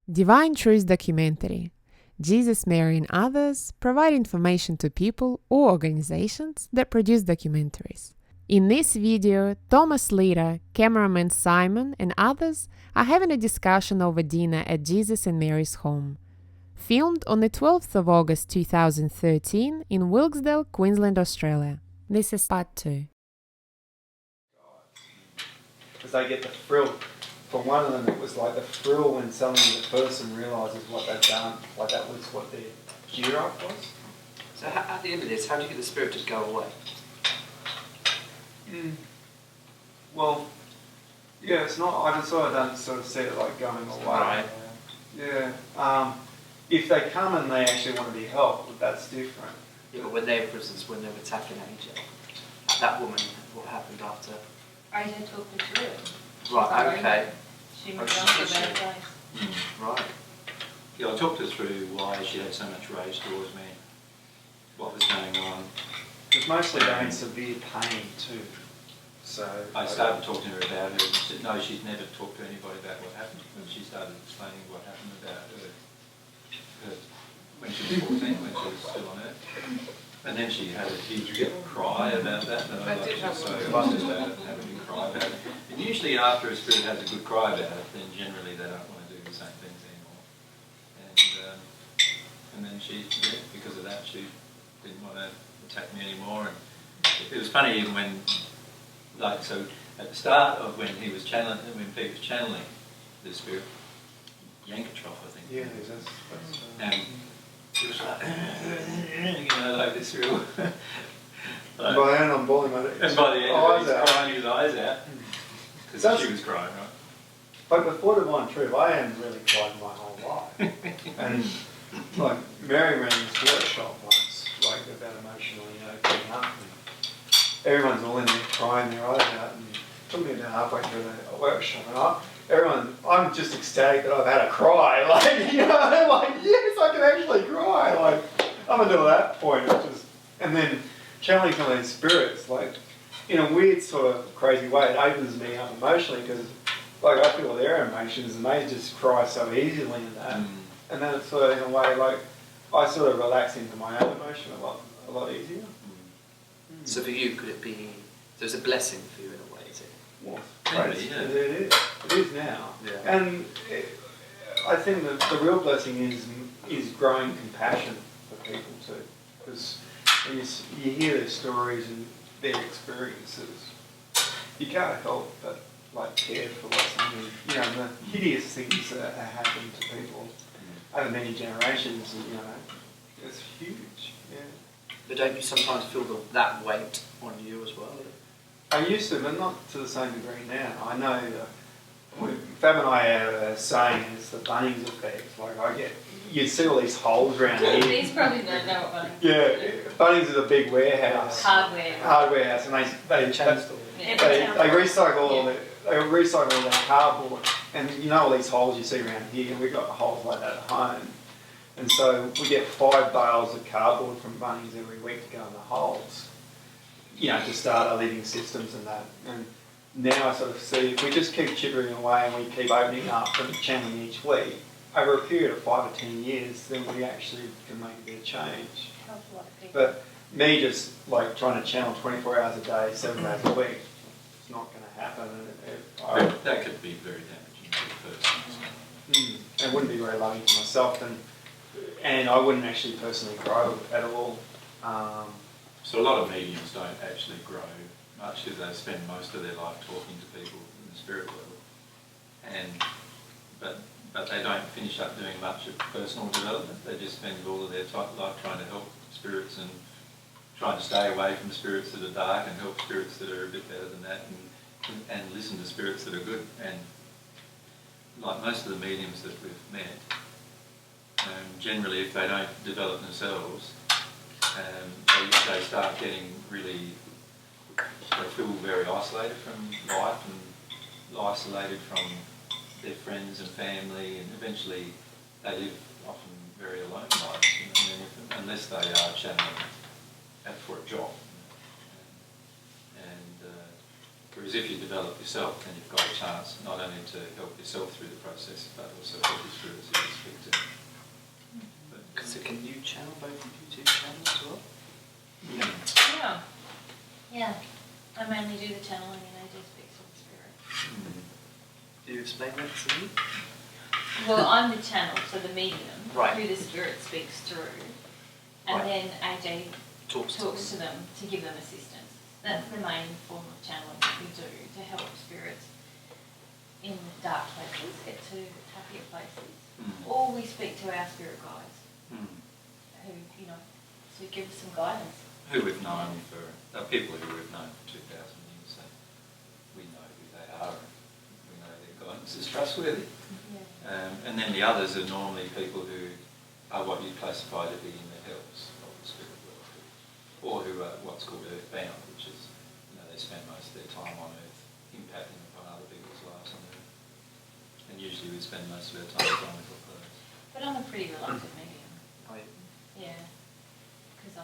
Divine Truth Documentary. Jesus, Mary and others provide information to people or organizations that produce documentaries. In this video, Thomas Leader, cameraman Simon and others are having a discussion over dinner at Jesus and Mary's home. Filmed on the 12th of August 2013 in Wilkesdale, Queensland, Australia. This is part 2. Because they get the thrill. For one of them, it was like the thrill when suddenly the person realises what they've done, like that was what their gear-up was. So at the end of this, how do you get the spirit to go away? Well, yeah, it's not, I don't sort of see it like going away. Right. Yeah. If they come and they actually want to be helped, that's different. Yeah, but when they, for instance, when they were attacking AJ, that woman, what happened after? AJ took the spirit. Right, okay. She moved on to a better place. Right. Yeah, I talked her through why she had so much rage towards me, what was going on. Because mostly they're in severe pain too. So I started talking to her about her. She said, no, she'd never talked to anybody about what happened. And she started explaining what happened about her when she was 14, when she was still on Earth. And then she had a huge cry about that. And I was so fussed about it and having a cry about it. And usually after a spirit has a good cry about it, then generally they don't want to do the same things anymore. And then she, yeah, because of that, she didn't want to attack me anymore. And it was funny even when, like, so at the start of when he was channeling, when Pete was channeling the spirit, Yankotroff, I think. yeah, that's And it was like, you know, like this real. by the end I'm bawling my And by the end, eyes he's out. crying his eyes out because she was crying, right? But before Divine Truth, I hadn't really cried my whole life. And like Mary ran this workshop once, like about emotionally opening up. And everyone's all in there crying their eyes out, and took me about halfway through the workshop, and I'm just ecstatic that I've had a cry, like, you know, like, yes, I can actually cry, like, up until that point, it was just, and then channeling some of these spirits, like, in a weird sort of crazy way, it opens me up emotionally, because, like, I feel their emotions, and they just cry so easily in that, and then it's sort of, in a way, like, I sort of relax into my own emotion a lot easier. So for you, could it be, there's a blessing for you in a way, is it? Well, Maybe, yeah. It is now. Yeah. And I think that the real blessing is growing compassion for people too. Because when you hear their stories and their experiences, you can't help but like care for what's happening. You know, the hideous things that happen to people over many generations, and, you know, it's huge. Yeah. But don't you sometimes feel that weight on you as well? I used to, but not to the same degree now. I know Fab and I have a saying, it's the Bunnings effect. Like you see all these holes around here. These probably don't know what Bunnings Yeah, Bunnings is a big warehouse. Hardware house, and they recycle all their cardboard. And you know all these holes you see around here, and we've got holes like that at home. And so we get 5 bales of cardboard from Bunnings every week to go in the holes, you know, to start our living systems and that. And now I sort of see if we just keep chipping away and we keep opening up and channeling each week, over a period of 5 or 10 years, then we actually can make a bit of change. But me just like trying to channel 24 hours a day, 7 days a week, it's not going to happen. That could be very damaging to the person. It wouldn't be very loving to myself, and I wouldn't actually personally grow at all. So a lot of mediums don't actually grow much because they spend most of their life talking to people in the spirit level, but they don't finish up doing much of personal development. They just spend all of their life trying to help spirits and trying to stay away from spirits that are dark and help spirits that are a bit better than that, and listen to spirits that are good. And like most of the mediums that we've met, generally if they don't develop themselves, they start getting really, they feel very isolated from life and isolated from their friends and family, and eventually they live often very alone lives, you know, unless they are channeling for a job. Whereas if you develop yourself, then you've got a chance not only to help yourself through the process, but also help your spirits as channel both YouTube channels as well? Yeah. Yeah. I mainly do the channeling and I do speak to the spirit. Do you explain that to me? Well, I'm the channel, so the medium, Right. who the spirit speaks through. And Right. then AJ Talks to them to give them assistance. That's the main form of channeling that we do to help spirits in dark places get to happier places. Or we speak to our spirit guides who, to give us some guidance. Who we've known for, people who we've known for 2,000 years, so we know who they are and we know their guidance is trustworthy. Yeah. And then the others are normally people who are what you classify to be in the hells of the spirit world, or who are what's called earthbound, which is, they spend most of their time on earth impacting upon other people's lives on earth. And usually we spend most of our time trying to help those. But I'm a pretty reluctant medium. Right. Yeah. Because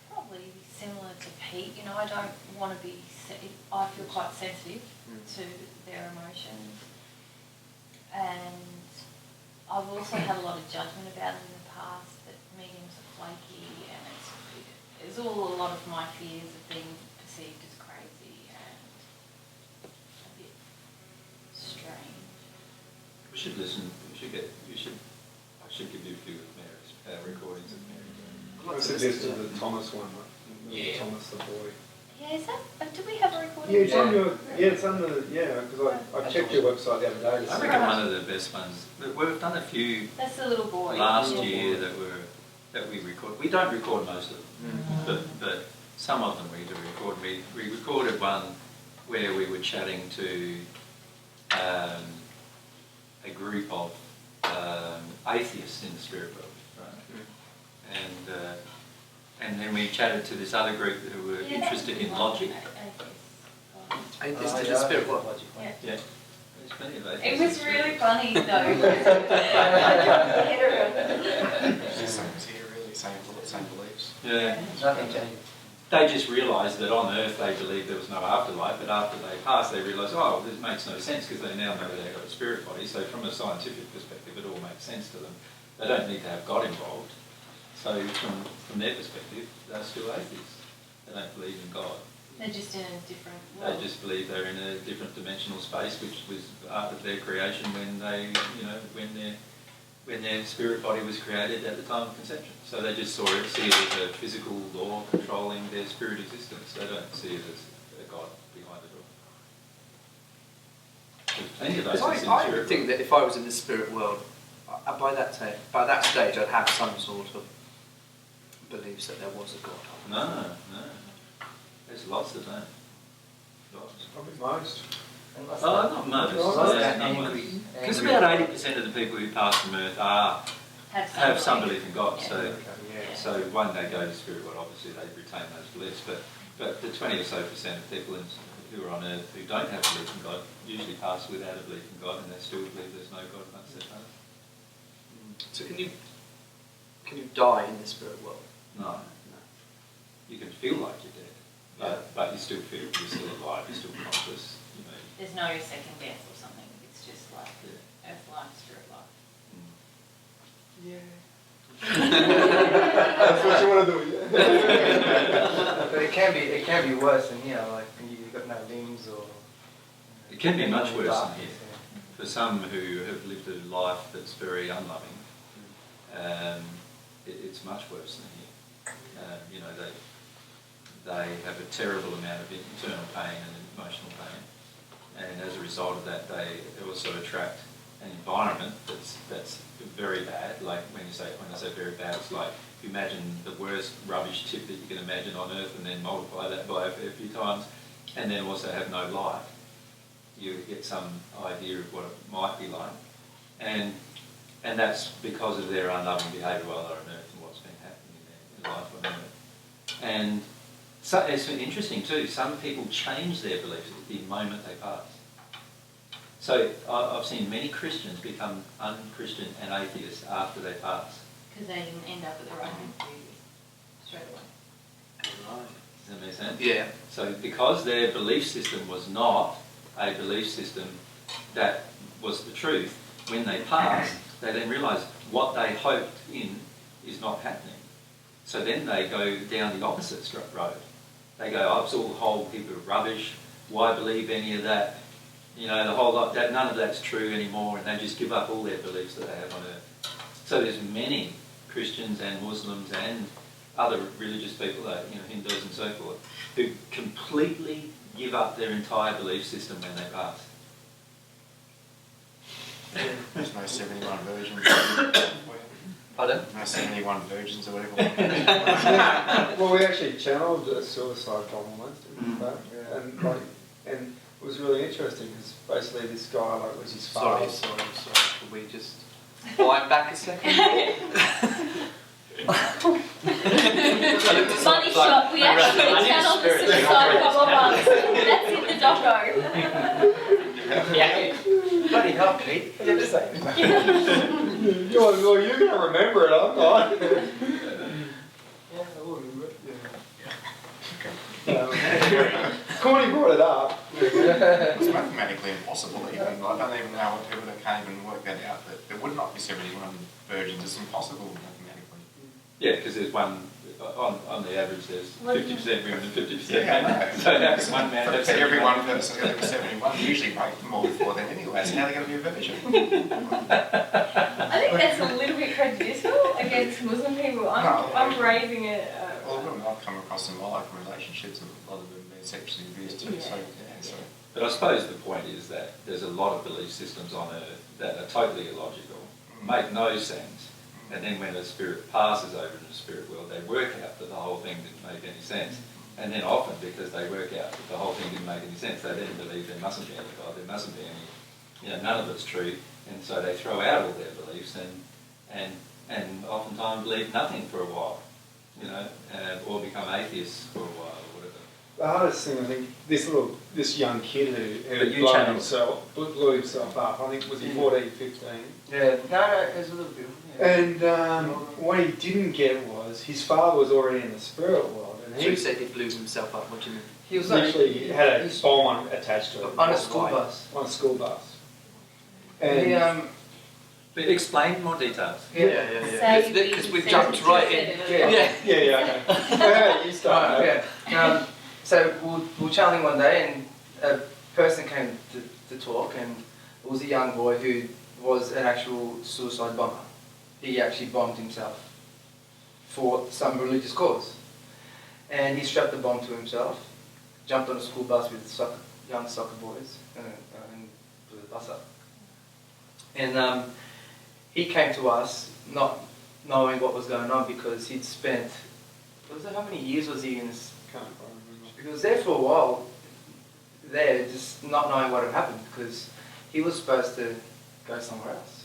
probably similar to Pete, I don't want to be, I feel quite sensitive to their emotions. And I've also had a lot of judgment about it in the past, that mediums are flaky, and it's all a lot of my fears of being perceived as crazy and a bit strange. We should listen, I should give you a few of Mary's, recordings of Mary. I suggested the Thomas one, Yeah. Thomas the boy. Yeah, is that, do we have a recording? Yeah, it's on your, because I checked your website the other day. I reckon one of the best ones, we've done a few That's the little boy. last year that we record. We don't record most of them, but some of them we do record. We recorded one where we were chatting to a group of atheists in the spirit world, right? And then we chatted to this other group who were interested in logic. Atheist in the spirit world. Yeah. Yeah, there's plenty of It atheists. was really funny though. I couldn't get around it. It's the same as here, really, same beliefs. Yeah. Nothing changed. They just realised that on Earth they believed there was no afterlife, but after they passed they realised, this makes no sense because they now know they've got a spirit body, so from a scientific perspective it all makes sense to them. They don't need to have God involved. So from their perspective, they're still atheists. They don't believe in God. They're just in a different world. They just believe they're in a different dimensional space, which was part of their creation when they, when their spirit body was created at the time of conception. So they just see it as a physical law controlling their spirit existence. They don't see it as a God behind it all. There's plenty of atheists in the I spirit would think world. that if I was in the spirit world, by that stage I'd have some sort of beliefs that there was a God. No. There's lots that don't. Lots. Probably most. Not most. Because about 80% of the people who pass from Earth have some belief in God. Yeah. So when they go to the spirit world, obviously they retain those beliefs. But the 20 or so percent of people who are on Earth who don't have belief in God usually pass without a belief in God, and they still believe there's no God once they're passed. So can you die in the spirit world? No. You can feel like you're dead, but you still feel you're still alive, you're still conscious. There's no second death or something. It's just like earth life, spirit life. That's what you want to do, But it can be worse than here, like when you've got no limbs or... It can be much worse than darkness, here. For some who have lived a life that's very unloving, it's much worse than here. They have a terrible amount of internal pain and emotional pain, and as a result of that, they also attract an environment that's very bad. Like when I say very bad, it's like you imagine the worst rubbish tip that you can imagine on Earth, and then multiply that by a few times, and then also have no life. You get some idea of what it might be like, and that's because of their unloving behaviour while they're on Earth and what's been happening in their life on Earth. And so it's interesting too. Some people change their beliefs the moment they pass. So I've seen many Christians become un-Christian and atheists after they pass. Because they didn't end up at the right hand straight away. Right. Does that make sense? Yeah. So because their belief system was not a belief system that was the truth, when they passed, they then realise what they hoped in is not happening. So then they go down the opposite road. They go, oh, it's all a whole heap of rubbish. Why believe any of that? You know, the whole lot, none of that's true anymore, and they just give up all their beliefs that they have on earth. So there's many Christians and Muslims and other religious people, like, you know, Hindus and so forth, who completely give up their entire belief system when they pass. There's no 71 virgins. Pardon? No 71 virgins or whatever. Well, we actually channeled a suicide bomber once, didn't we? And it was really interesting because basically this guy was his father. Sorry. Could we just wind back a second? Funny shot, we actually channeled the suicide bomber once. That's in the doco. Yeah. Bloody hell, Pete. What did you say? Well, you're going to remember it, I'm not. Yeah, I will remember it. Corny brought it up. It's mathematically impossible even. I don't even know what people that can't even work that out, that there would not be 71 virgins. It's impossible mathematically. Yeah, because there's one, on the average there's 50% women and 50% Yeah, men. I know. So how can one man have For every 71? one person's going to be 71. You usually break them all before then anyway, so how are they going to be a virgin? I think that's a little bit prejudicial against Muslim people. I'm raising it. Well, women I've come across in my life in relationships, a lot of them have been sexually abused too, so yeah, so. But I suppose the point is that there's a lot of belief systems on earth that are totally illogical, make no sense, and then when a spirit passes over in the spirit world, they work out that the whole thing didn't make any sense. And then often, because they work out that the whole thing didn't make any sense, they then believe there mustn't be any God, there mustn't be any, none of it's true, and so they throw out all their beliefs and oftentimes believe nothing for a while, or become atheists for a while or whatever. The hardest thing, I think, this young kid who blew himself up, I think, was he 14, 15? Yeah, no, there's a little bit. Yeah. And what he didn't get was his father was already in the spirit world. And So he said he blew himself up, what do you mean? He was literally had a bomb attached to it. on a school bus. On a school bus. And He, But explain more details. Say Because we've jumped right in. yeah, okay. You start. yeah. So we were channeling one day, and a person came to talk, and it was a young boy who was an actual suicide bomber. He actually bombed himself for some religious cause. And he strapped the bomb to himself, jumped on a school bus with young soccer boys, and blew the bus up. And he came to us not knowing what was going on because he'd spent, how many years was he in this? Can't quite remember. He was there for a while, there, just not knowing what had happened because he was supposed to go somewhere else,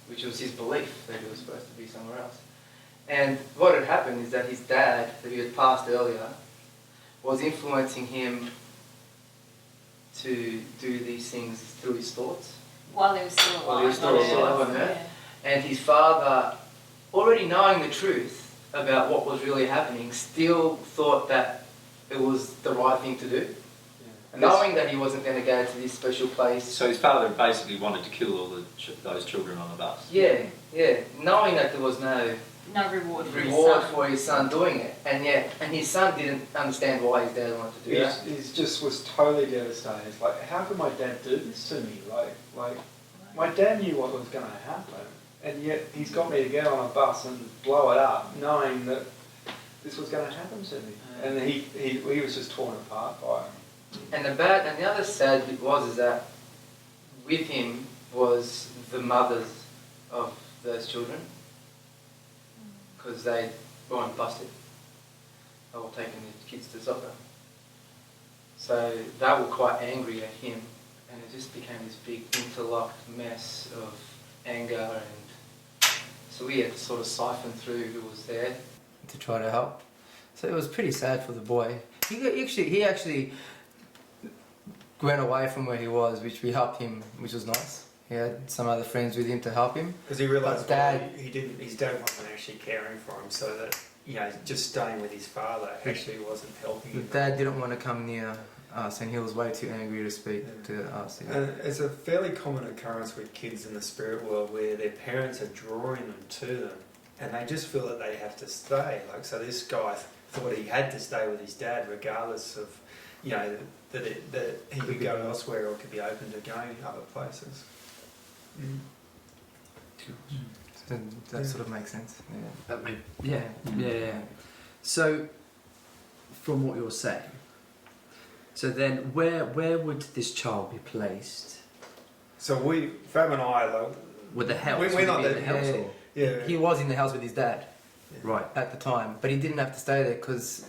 which was his belief that he was supposed to be somewhere else. And what had happened is that his dad, that he had passed earlier, was influencing him to do these things through his thoughts. While he was still alive. While he was still alive on Earth. And his father, already knowing the truth about what was really happening, still thought that it was the right thing to do. Knowing that he wasn't going to go to this special place. So his father basically wanted to kill all those children on the bus. Yeah. Knowing that there was no reward for his son doing it, and his son didn't understand why his dad wanted to do that. He just was totally devastated. It's like, how could my dad do this to me? Like, my dad knew what was going to happen, and yet he's got me to get on a bus and blow it up, knowing that this was going to happen to me. And he was just torn apart by it. And the other sad bit is that with him was the mothers of those children, because they weren't busted. They were taking the kids to soccer. So they were quite angry at him, and it just became this big interlocked mess of anger, and so we had to sort of siphon through who was there to try to help. So it was pretty sad for the boy. He actually went away from where he was, which we helped him, which was nice. He had some other friends with him to help him. Because he realised his dad wasn't actually caring for him, so that just staying with his father actually wasn't helping him. Dad didn't want to come near us, and he was way too angry to speak to us. Yeah. And it's a fairly common occurrence with kids in the spirit world where their parents are drawing them to them, and they just feel that they have to stay. Like, so this guy thought he had to stay with his dad, regardless of, you know, that he could go elsewhere or could be open to going other places. Mm. So that sort of makes sense. Yeah. That yeah. So, from what you're saying, so then where would this child be placed? So Fab and I, like, With the house? We're Would not it be the in the house yeah. or? yeah, He was in the house with his dad Right. at the time, but he didn't have to stay there because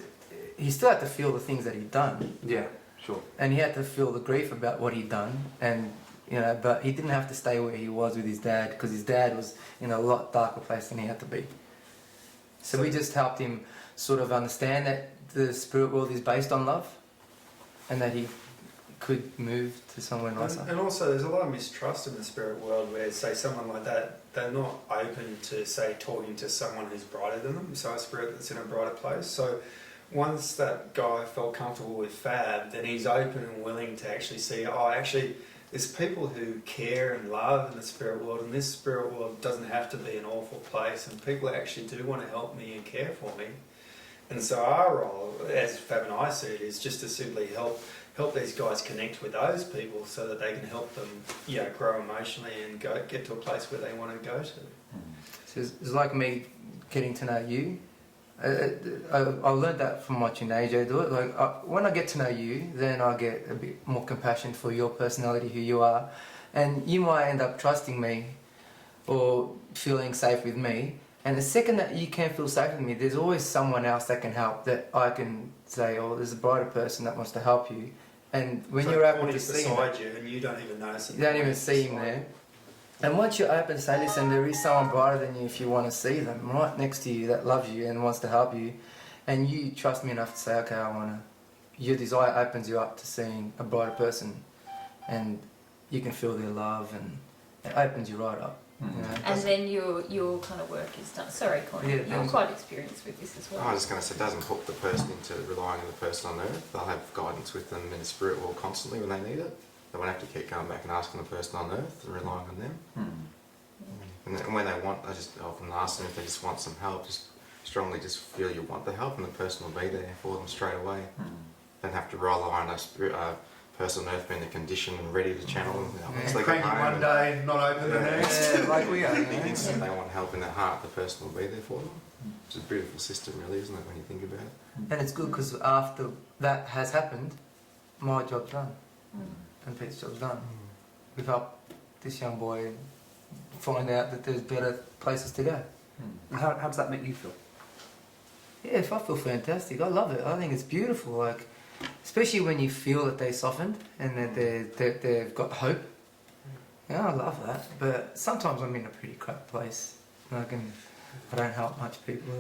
he still had to feel the things that he'd done, Yeah, sure. and he had to feel the grief about what he'd done, and you know, but he didn't have to stay where he was with his dad because his dad was in a lot darker place than he had to be. So we just helped him sort of understand that the spirit world is based on love, and that he could move to somewhere nicer. and also there's a lot of mistrust in the spirit world where, say, someone like that, they're not open to, say, talking to someone who's brighter than them, so a spirit that's in a brighter place. So once that guy felt comfortable with Fab, then he's open and willing to actually see, oh, actually, there's people who care and love in the spirit world, and this spirit world doesn't have to be an awful place, and people actually do want to help me and care for me. And so our role, as Fab and I see it, is just to simply help these guys connect with those people so that they can help them, you know, grow emotionally and get to a place where they want to go to. So it's like me getting to know you. I learned that from watching AJ do it. Like when I get to know you, then I get a bit more compassion for your personality, who you are, and you might end up trusting me or feeling safe with me. And the second that you can feel safe with me, there's always someone else that can help, that I can say, oh, there's a brighter person that wants to help you. And when you're able to see him, beside you, and you don't even notice it. you don't even see him there. And once you're open to say, listen, there is someone brighter than you if you want to see them, right next to you that loves you and wants to help you, and you trust me enough to say, okay, I want to. Your desire opens you up to seeing a brighter person, and you can feel their love, and it opens you right up. You know? And then your kind of work is done. Sorry, Cornelius, Yeah, you're quite experienced with this as well. I was just going to say, it doesn't hook the person into relying on the person on earth. They'll have guidance with them in the spirit world constantly when they need it. They won't have to keep going back and asking the person on earth and relying on them. And when they want, I just often ask them if they just want some help, just strongly just feel you want the help, and the person will be there for them straight away. Don't have to rely on a person on earth being in the condition and ready to channel them. Cranky one day, not open the next. Yeah, like we are. The instant they want help in their heart, the person will be there for them. It's a beautiful system, really, isn't it, when you think about it? And it's good because after that has happened, my job's done. And Pete's job's done. We've helped this young boy find out that there's better places to go. How does that make you feel? Yeah, I feel fantastic. I love it. I think it's beautiful. Like, especially when you feel that they softened and that they've got hope. Yeah, I love that. But sometimes I'm in a pretty crap place. I don't help much people.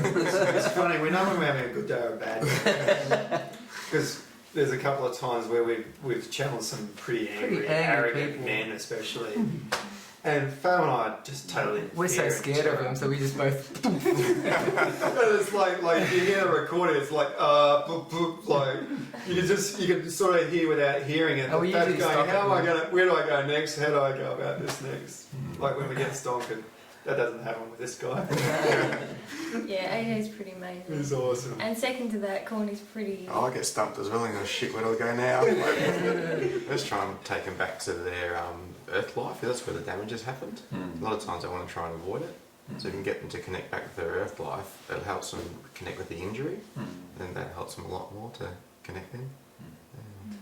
It's funny, we know when we're having a good day or a bad day. Because there's a couple of times where we've channeled some pretty angry arrogant people. men especially. And Fab and I are just totally We're so scared of him, so we just both... And it's like you hear the recording, it's like boop, boop, like you can sort of hear without hearing it. Oh, we Fab's usually going, stop where do I go next? How do I go about this next? Like when we get stonkered. That doesn't happen with this guy. Yeah, AJ's pretty amazing. He's awesome. And second to that, Corny's pretty. I get stumped as well, and go, shit, where do I go now? Let's try and take them back to their earth life. That's where the damage has happened. A lot of times I want to try and avoid it. So if you can get them to connect back with their earth life, it helps them connect with the injury, and that helps them a lot more to connect in.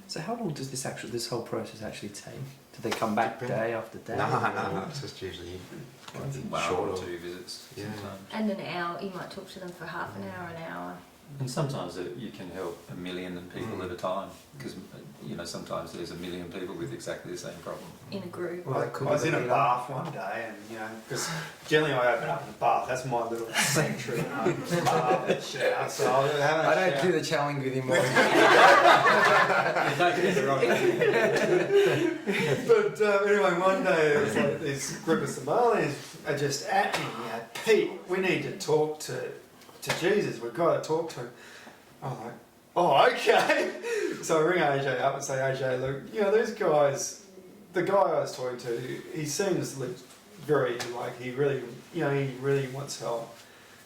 So how long does this whole process actually take? Do they come back day after day? No, it's just usually One or two visits sometimes. And an hour, you might talk to them for half an hour. And sometimes you can help 1 million people at a time, because sometimes there's 1 million people with exactly the same problem. In a group. Well, I was in a bath one day, and because generally I open up in the bath. That's my little sanctuary. Bath and shower. So I don't do the challenge with him all. But anyway, one day it was like this group of Somalis are just at me. Pete, we need to talk to Jesus. We've got to talk to him. I'm like, oh, okay. So I ring AJ up and say, AJ, look, you know, these guys, the guy I was talking to, he seems very, like, he really wants help.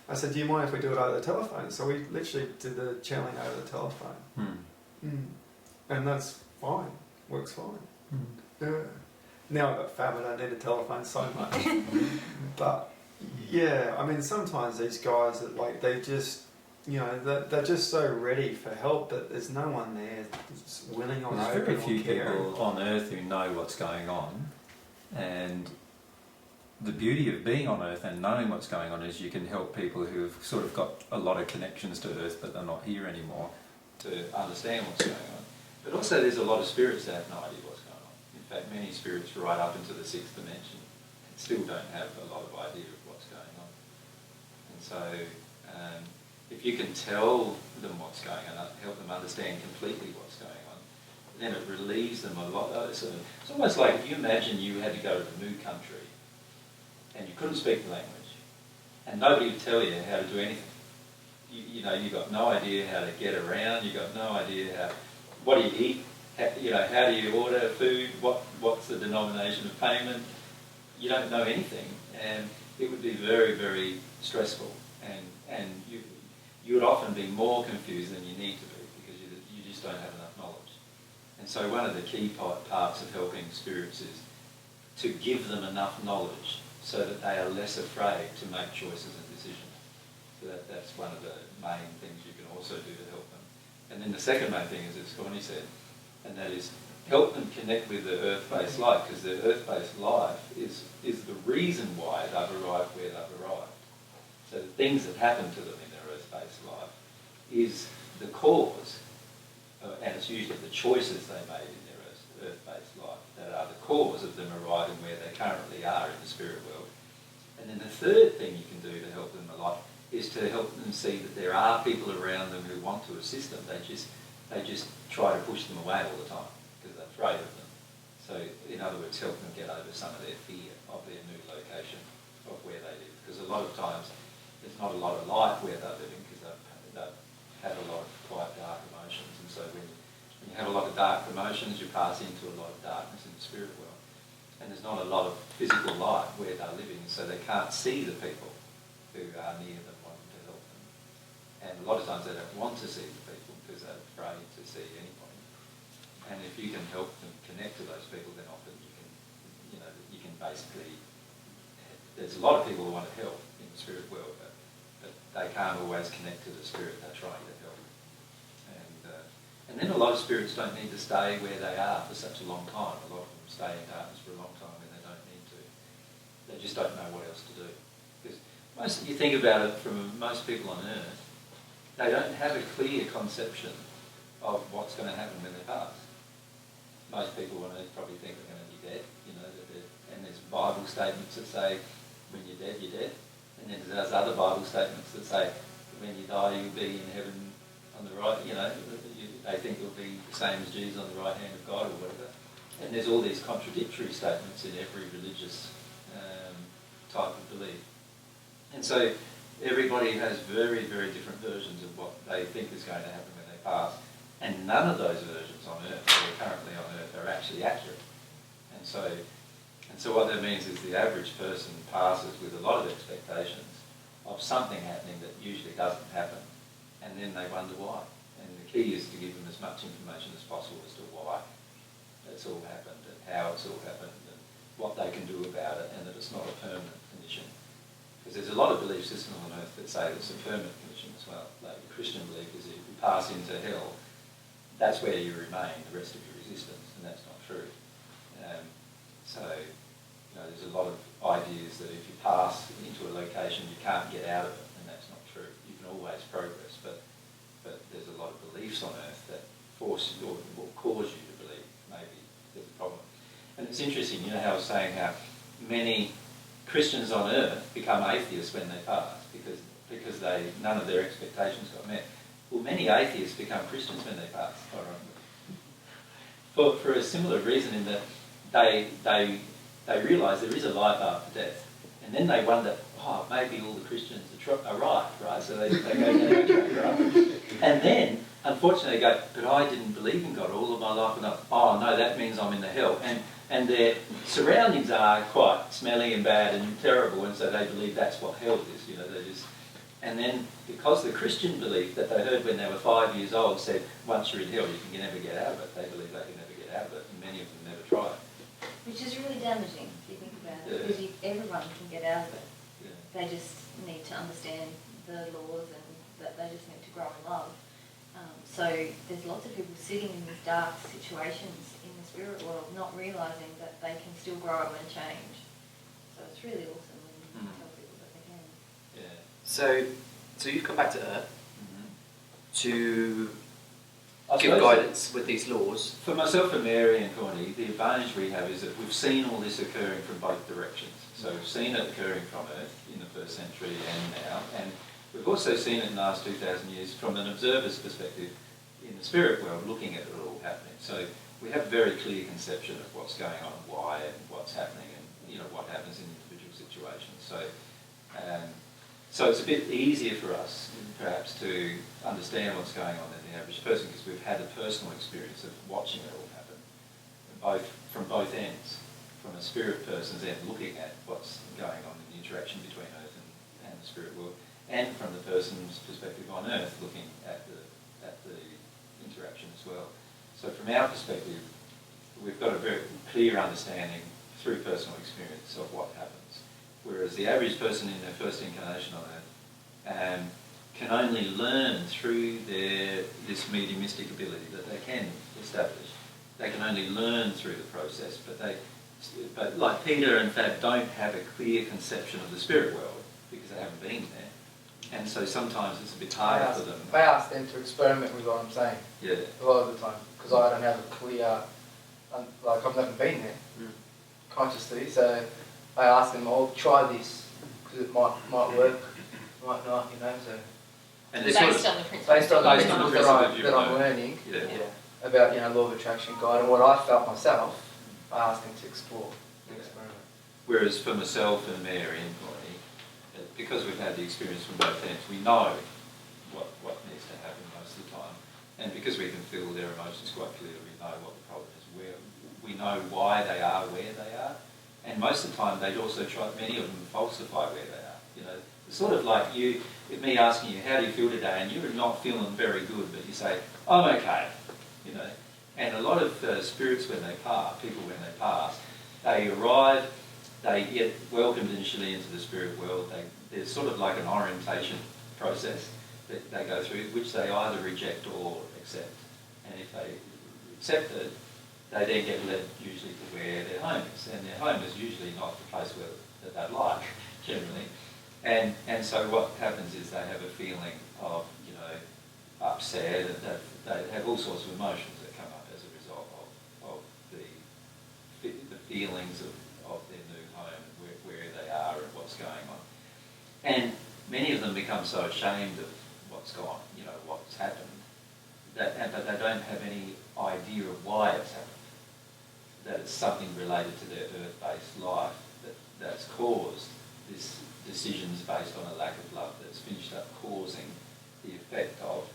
I said, do you mind if we do it over the telephone? So we literally did the channeling over the telephone. And that's fine, works fine. Yeah. Now I've got Fab, I don't need a telephone so much. But yeah, I mean, sometimes these guys, like, they just, you know, they're just so ready for help, but there's no one there that's willing or There's open very or few caring. people on earth who know what's going on, and the beauty of being on earth and knowing what's going on is you can help people who've sort of got a lot of connections to earth but they're not here anymore to understand what's going on. But also there's a lot of spirits that have no idea what's going on. In fact, many spirits right up into the 6th dimension still don't have a lot of idea of what's going on. And so if you can tell them what's going on, help them understand completely what's going on, then it relieves them a lot. It's almost like if you imagine you had to go to a new country and you couldn't speak the language and nobody would tell you how to do anything. You know, you've got no idea how to get around, you've got no idea what do you eat, how do you order food, what's the denomination of payment. You don't know anything, and it would be very, very stressful, and you would often be more confused than you need to be because you just don't have enough knowledge. And so one of the key parts of helping spirits is to give them enough knowledge so that they are less afraid to make choices and decisions. So that's one of the main things you can also do to help them. And then the second main thing is, as Corny said, and that is help them connect with the earth-based life, because the earth-based life is the reason why they've arrived where they've arrived. So the things that happen to them in their earth-based life is the cause, and it's usually the choices they made in their earth-based life that are the cause of them arriving where they currently are in the spirit world. And then the third thing you can do to help them a lot is to help them see that there are people around them who want to assist them. They just try to push them away all the time because they're afraid of them. So in other words, help them get over some of their fear of their new location, of where they live. Because a lot of times there's not a lot of light where they're living because they've had a lot of quite dark emotions. And so when you have a lot of dark emotions, you pass into a lot of darkness in the spirit world. And there's not a lot of physical light where they're living, so they can't see the people who are near them wanting to help them. And a lot of times they don't want to see the people because they're afraid to see anybody. And if you can help them connect to those people, then often you can basically, there's a lot of people who want to help in the spirit world, but they can't always connect to the spirit they're trying to help. And then a lot of spirits don't need to stay where they are for such a long time. A lot of them stay in darkness for a long time when they don't need to. They just don't know what else to do. Because you think about it, from most people on earth, they don't have a clear conception of what's going to happen when they pass. Most people on earth probably think they're going to be dead, and there's Bible statements that say when you're dead, you're dead. And then there's other Bible statements that say when you die, you'll be in heaven on the right, they think you'll be the same as Jesus on the right hand of God or whatever. And there's all these contradictory statements in every religious type of belief. And so everybody has very, very different versions of what they think is going to happen when they pass. And none of those versions on earth, or currently on earth, are actually accurate. And so what that means is the average person passes with a lot of expectations of something happening that usually doesn't happen. And then they wonder why. And the key is to give them as much information as possible as to why it's all happened and how it's all happened and what they can do about it, and that it's not a permanent condition. Because there's a lot of belief systems on earth that say it's a permanent condition as well. Like the Christian belief is if you pass into hell, that's where you remain the rest of your existence, and that's not true. There's a lot of ideas that if you pass into a location, you can't get out of it, and that's not true. You can always progress, but there's a lot of beliefs on earth that force you or will cause you to believe maybe there's a problem. And it's interesting, how I was saying how many Christians on earth become atheists when they pass because none of their expectations got met. Well, many atheists become Christians when they pass, ironically. For a similar reason, in that they realise there is a life after death, and then they wonder, maybe all the Christians are right? So they go down the track, right? And then unfortunately they go, but I didn't believe in God all of my life. And oh no, that means I'm in the hell. And their surroundings are quite smelly and bad and terrible, and so they believe that's what hell is. You know, they just. And then because the Christian belief that they heard when they were 5 years old said, once you're in hell, you can never get out of it. They believe they can never get out of it, and many of them never try. Which is really damaging if you think about it, Yeah. because everyone can get out of it. Yeah. They just need to understand the laws and that they just need to grow in love. So there's lots of people sitting in these dark situations in the spirit world, not realising that they can still grow and change. So it's really awesome when you tell people that they can. Yeah. So you've come back to Earth to I give suppose guidance with these laws. For myself and Mary and Corny, the advantage we have is that we've seen all this occurring from both directions. So we've seen it occurring from Earth in the first century and now, and we've also seen it in the last 2,000 years from an observer's perspective in the spirit world, looking at it all happening. So we have a very clear conception of what's going on, why, and what's happening, and you know what happens in individual situations. So it's a bit easier for us, perhaps, to understand what's going on than the average person, because we've had a personal experience of watching it all happen, from both ends, from a spirit person's end, looking at what's going on in the interaction between Earth and the spirit world, and from the person's perspective on Earth, looking at the interaction as well. So from our perspective, we've got a very clear understanding through personal experience of what happens. Whereas the average person in their first incarnation on Earth can only learn through this mediumistic ability that they can establish. They can only learn through the process, but like Peter and Fab don't have a clear conception of the spirit world because they haven't been there. And so sometimes it's a bit harder for them. I ask them to experiment with what I'm saying. Yeah. A lot of the time, because I don't have a clear, like I've never been there consciously. So I ask them, "Oh, try this because it might work, might not," you know. So And Based it's on sort of, the principles. based on the Based on the principles principles that you I'm know. learning yeah. about, law of attraction, God, and what I felt myself, I ask them to explore, and experiment. Whereas for myself and Mary and Connie, because we've had the experience from both ends, we know what needs to happen most of the time. And because we can feel their emotions quite clearly, we know what the problem is, we know why they are where they are. And most of the time, they'd also try, many of them falsify where they are. You know, it's sort of like me asking you, how do you feel today? And you're not feeling very good, but you say, I'm okay. You know, and a lot of spirits when they pass, people when they pass, they arrive, they get welcomed initially into the spirit world. There's sort of like an orientation process that they go through, which they either reject or accept. And if they accept it, they then get led usually to where their home is. And their home is usually not the place that they like, generally. And so what happens is they have a feeling of, upset, and they have all sorts of emotions that come up as a result of the feelings of their new home and where they are and what's going on. And many of them become so ashamed of what's gone, what's happened, but they don't have any idea of why it's happened. That it's something related to their earth-based life that's caused this decisions based on a lack of love that's finished up causing the effect of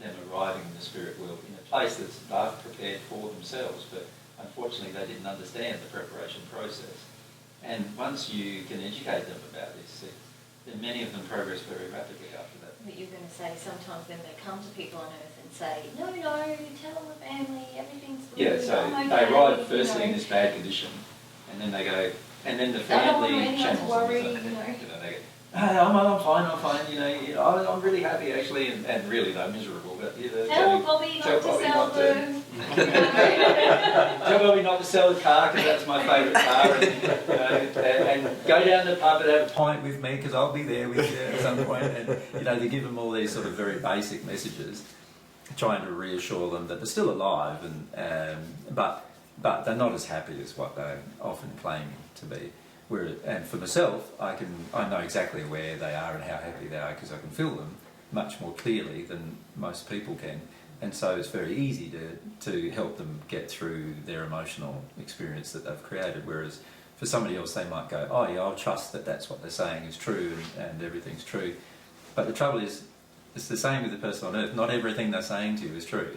them arriving in the spirit world in a place that's they've prepared for themselves, but unfortunately they didn't understand the preparation process. And once you can educate them about this, then many of them progress very rapidly after that. But you're going to say sometimes then they come to people on Earth and say, no, tell the family, everything's good. Yeah, so I'm they okay, arrive firstly in this bad condition, and then they go, and then the family channels them. worry, They go, hey, I'm fine, I'm really happy actually, and really they're miserable. But tell Bobby not to sell the. Tell Bobby not to sell the car because that's my favourite car, and go down to the pub and have a pint with me because I'll be there with you at some point. And they give them all these sort of very basic messages, trying to reassure them that they're still alive, but they're not as happy as what they're often claiming to be. And for myself, I know exactly where they are and how happy they are because I can feel them much more clearly than most people can. And so it's very easy to help them get through their emotional experience that they've created. Whereas for somebody else, they might go, oh yeah, I'll trust that that's what they're saying is true and everything's true. But the trouble is, it's the same with the person on earth. Not everything they're saying to you is true.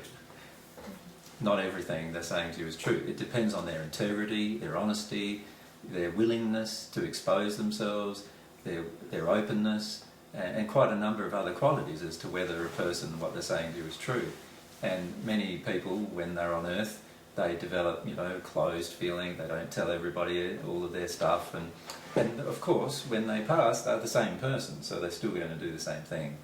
Not everything they're saying to you is true. It depends on their integrity, their honesty, their willingness to expose themselves, their openness, and quite a number of other qualities as to whether a person, what they're saying to you is true. And many people, when they're on earth, they develop, closed feeling. They don't tell everybody all of their stuff, and of course, when they pass, they're the same person, so they're still going to do the same thing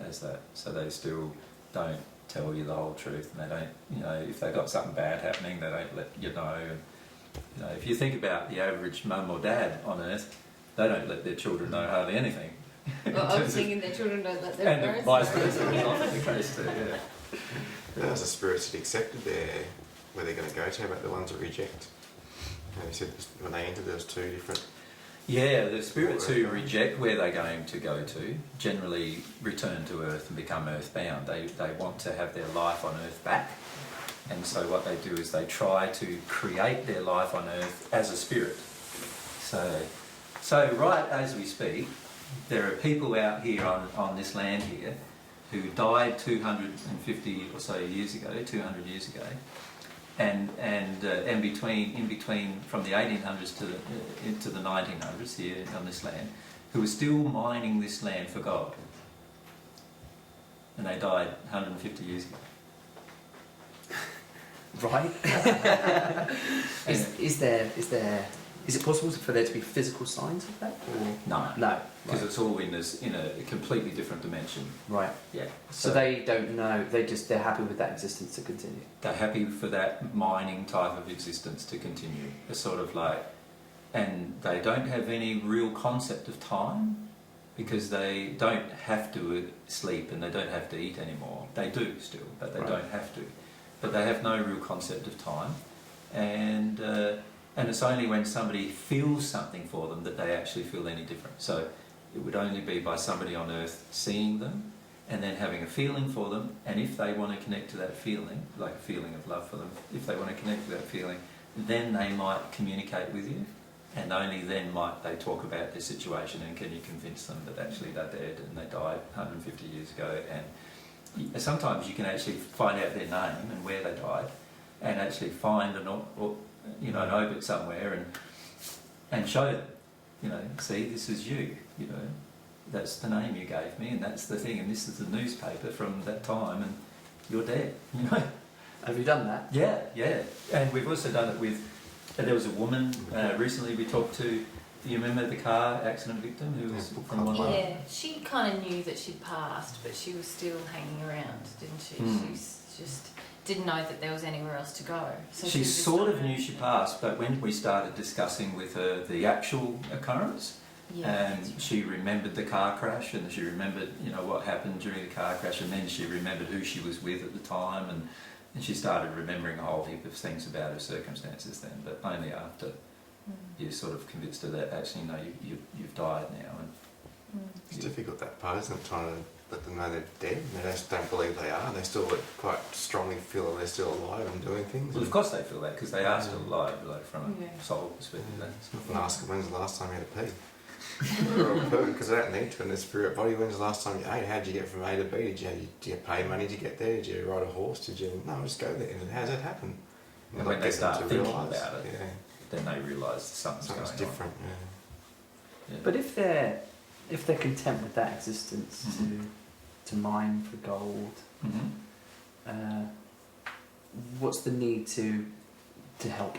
as that. So they still don't tell you the whole truth, and they don't, if they've got something bad happening, they don't let you know. And if you think about the average mum or dad on earth, they don't let their children know hardly anything. Well, I was thinking their children don't let their And parents vice know. versa is often the case too. Yeah. Those are spirits that accepted where they're going to go to, about the ones that reject. You said when they entered, there was two different. Yeah, the spirits who reject where they're going to go to generally return to Earth and become earthbound. They want to have their life on Earth back, and so what they do is they try to create their life on Earth as a spirit. So right as we speak, there are people out here on this land here who died 250 or so years ago, 200 years ago, and in between from the 1800s into the 1900s here on this land, who were still mining this land for gold, and they died 150 years ago. Right. Is it possible for there to be physical signs of that? Or? No. Because it's all in a completely different dimension. Right. Yeah. So they don't know. They're happy with that existence to continue. They're happy for that mining type of existence to continue. It's sort of like, and they don't have any real concept of time, because they don't have to sleep and they don't have to eat anymore. They do still, but they don't have to. But they have no real concept of time, and it's only when somebody feels something for them that they actually feel any different. So it would only be by somebody on earth seeing them and then having a feeling for them, and if they want to connect to that feeling, like a feeling of love for them, if they want to connect to that feeling, then they might communicate with you, and only then might they talk about their situation, and can you convince them that actually they're dead and they died 150 years ago. And sometimes you can actually find out their name and where they died, and actually find an obit somewhere and show them, see, this is you, that's the name you gave me, and that's the thing, and this is the newspaper from that time, and you're dead, Have you done that? Yeah. And we've also done it with, there was a woman recently we talked to. Do you remember the car accident victim who was from one? Yeah, she kind of knew that she'd passed, but she was still hanging around, didn't she? She just didn't know that there was anywhere else to go. So She sort of knew she passed, but when we started discussing with her the actual occurrence, she remembered the car crash, and she remembered what happened during the car crash, and then she remembered who she was with at the time, and she started remembering a whole heap of things about her circumstances then, but only after you sort of convinced her that actually you've died now. And it's difficult, that part, isn't it, trying to let them know they're dead. They just don't believe they are. They still quite strongly feel that they're still alive and doing things. Well, of course they feel that, because they are still alive, like from a soul perspective. Often ask them, when's the last time you had a pee? Because they don't need to in their spirit body. When's the last time you ate? How did you get from A to B? Did you pay money to get there? Did you ride a horse? No, just go there. And how's that happen? And when they start thinking realise, about it, then they realise something's going different. on. But if they're content with that existence to mine for gold, what's the need to help?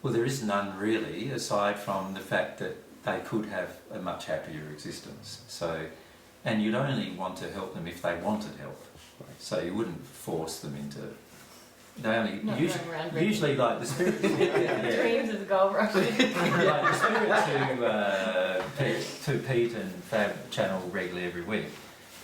Well, there is none really, aside from the fact that they could have a much happier existence. So, and you'd only want to help them if they wanted help. So you wouldn't force them into. They only usually like the spirit. Dreams of the gold rush. Like the spirits to Pete and Fab channel regularly every week.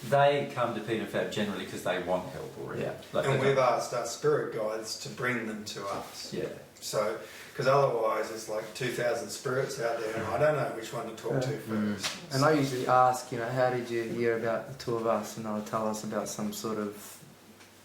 They come to Pete and Fab generally because they want help already. Yeah. Like And we've asked our spirit guides to bring them to us. Yeah. So, because otherwise it's like 2,000 spirits out there, and I don't know which one to talk to first. And I usually ask, how did you hear about the two of us? And they'll tell us about some sort of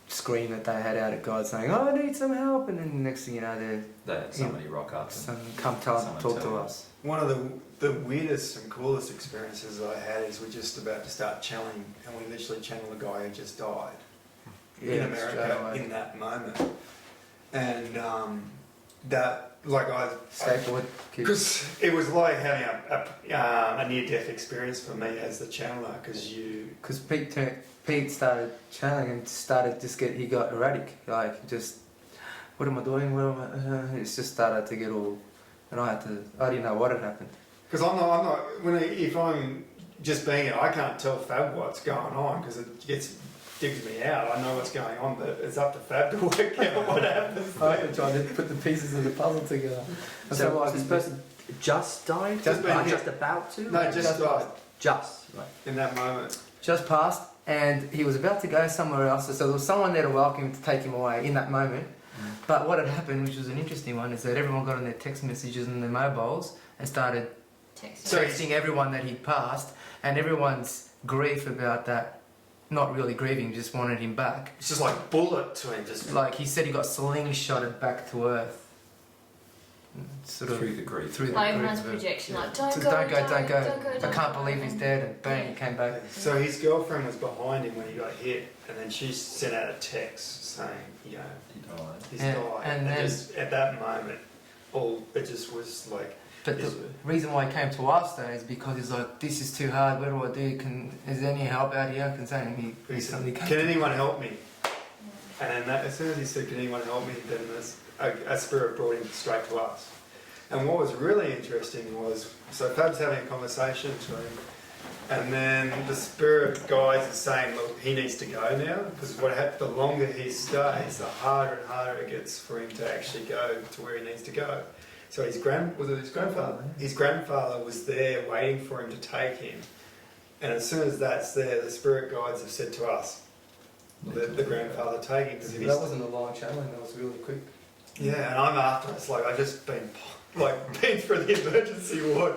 scream that they had out at God saying, "Oh, I need some help," and then the next thing you know, They had somebody rock up. come talk to them. us. one of the weirdest and coolest experiences I had is we're just about to start channeling, and we literally channeled a guy who just died in America in that moment. And that, like Skateboard. because it was like having a near-death experience for me as the channeler, Because Pete started channeling and he got erratic, like just, what am I doing? It's just started to get all, and I didn't know what had happened. Because I'm not if I'm just being it, I can't tell Fab what's going on because it digs me out. I know what's going on, but it's up to Fab to work out what happens. I'm trying to put the pieces of the puzzle together. So this person just died? Just about to? No, just died. Just, right. In that moment. Just passed, and he was about to go somewhere else, so there was someone there to welcome him, to take him away in that moment. But what had happened, which was an interesting one, is that everyone got on their text messages and their mobiles and started texting everyone that he'd passed, and everyone's grief about that, not really grieving, just wanted him back. It's just like bullet to him, just like he said, he got slingshotted back to earth. Sort of through the grief. Everyone's projection, like don't go. I can't believe he's dead, and bang, he came back. So his girlfriend was behind him when he got hit, and then she sent out a text saying, you know, he's died. And then, just at that moment, it just was like. But the reason why he came to us though is because he's like, this is too hard. What do I do? Is there any help out here? He said, can anyone help me? And then as soon as he said, can anyone help me, then a spirit brought him straight to us. And what was really interesting was, so Fab's having a conversation to him, and then the spirit guides are saying, look, he needs to go now, because the longer he stays, the harder and harder it gets for him to actually go to where he needs to go. So his grandfather? His grandfather was there waiting for him to take him. And as soon as that's there, the spirit guides have said to us, let the grandfather take him. That wasn't a long channeling, that was really quick. Yeah, and I'm after it. It's like I've just been through the emergency ward.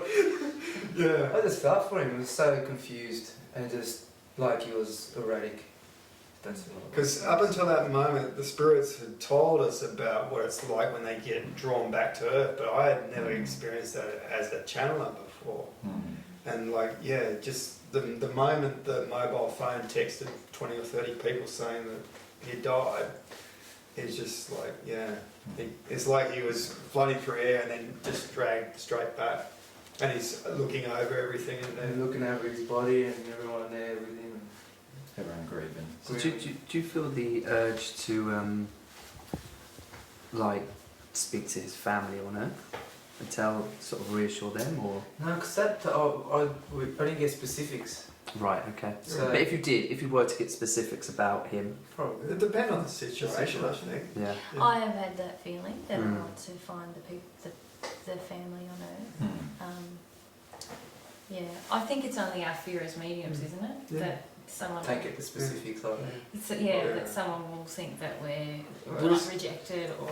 Yeah. I just felt for him. He was so confused and just like he was erratic. Because up until that moment, the spirits had told us about what it's like when they get drawn back to Earth, but I had never experienced that as a channeler before. And just the moment the mobile phone texted 20 or 30 people saying that he died, it's just like, it's like he was floating through air and then just dragged straight back. And he's looking over everything and then looking over his body and everyone there with him. Everyone grieving. So do you feel the urge to speak to his family on Earth and sort of reassure them, or? No, because I didn't get specifics. Right, okay. So, but if you were to get specifics about him, probably it depends on the situation, I think. Yeah. I have had that feeling that I want to find the family on Earth. I think it's only our fear as mediums, isn't it? Yeah. That someone don't get the specifics of it. that someone will think that we're rejected or.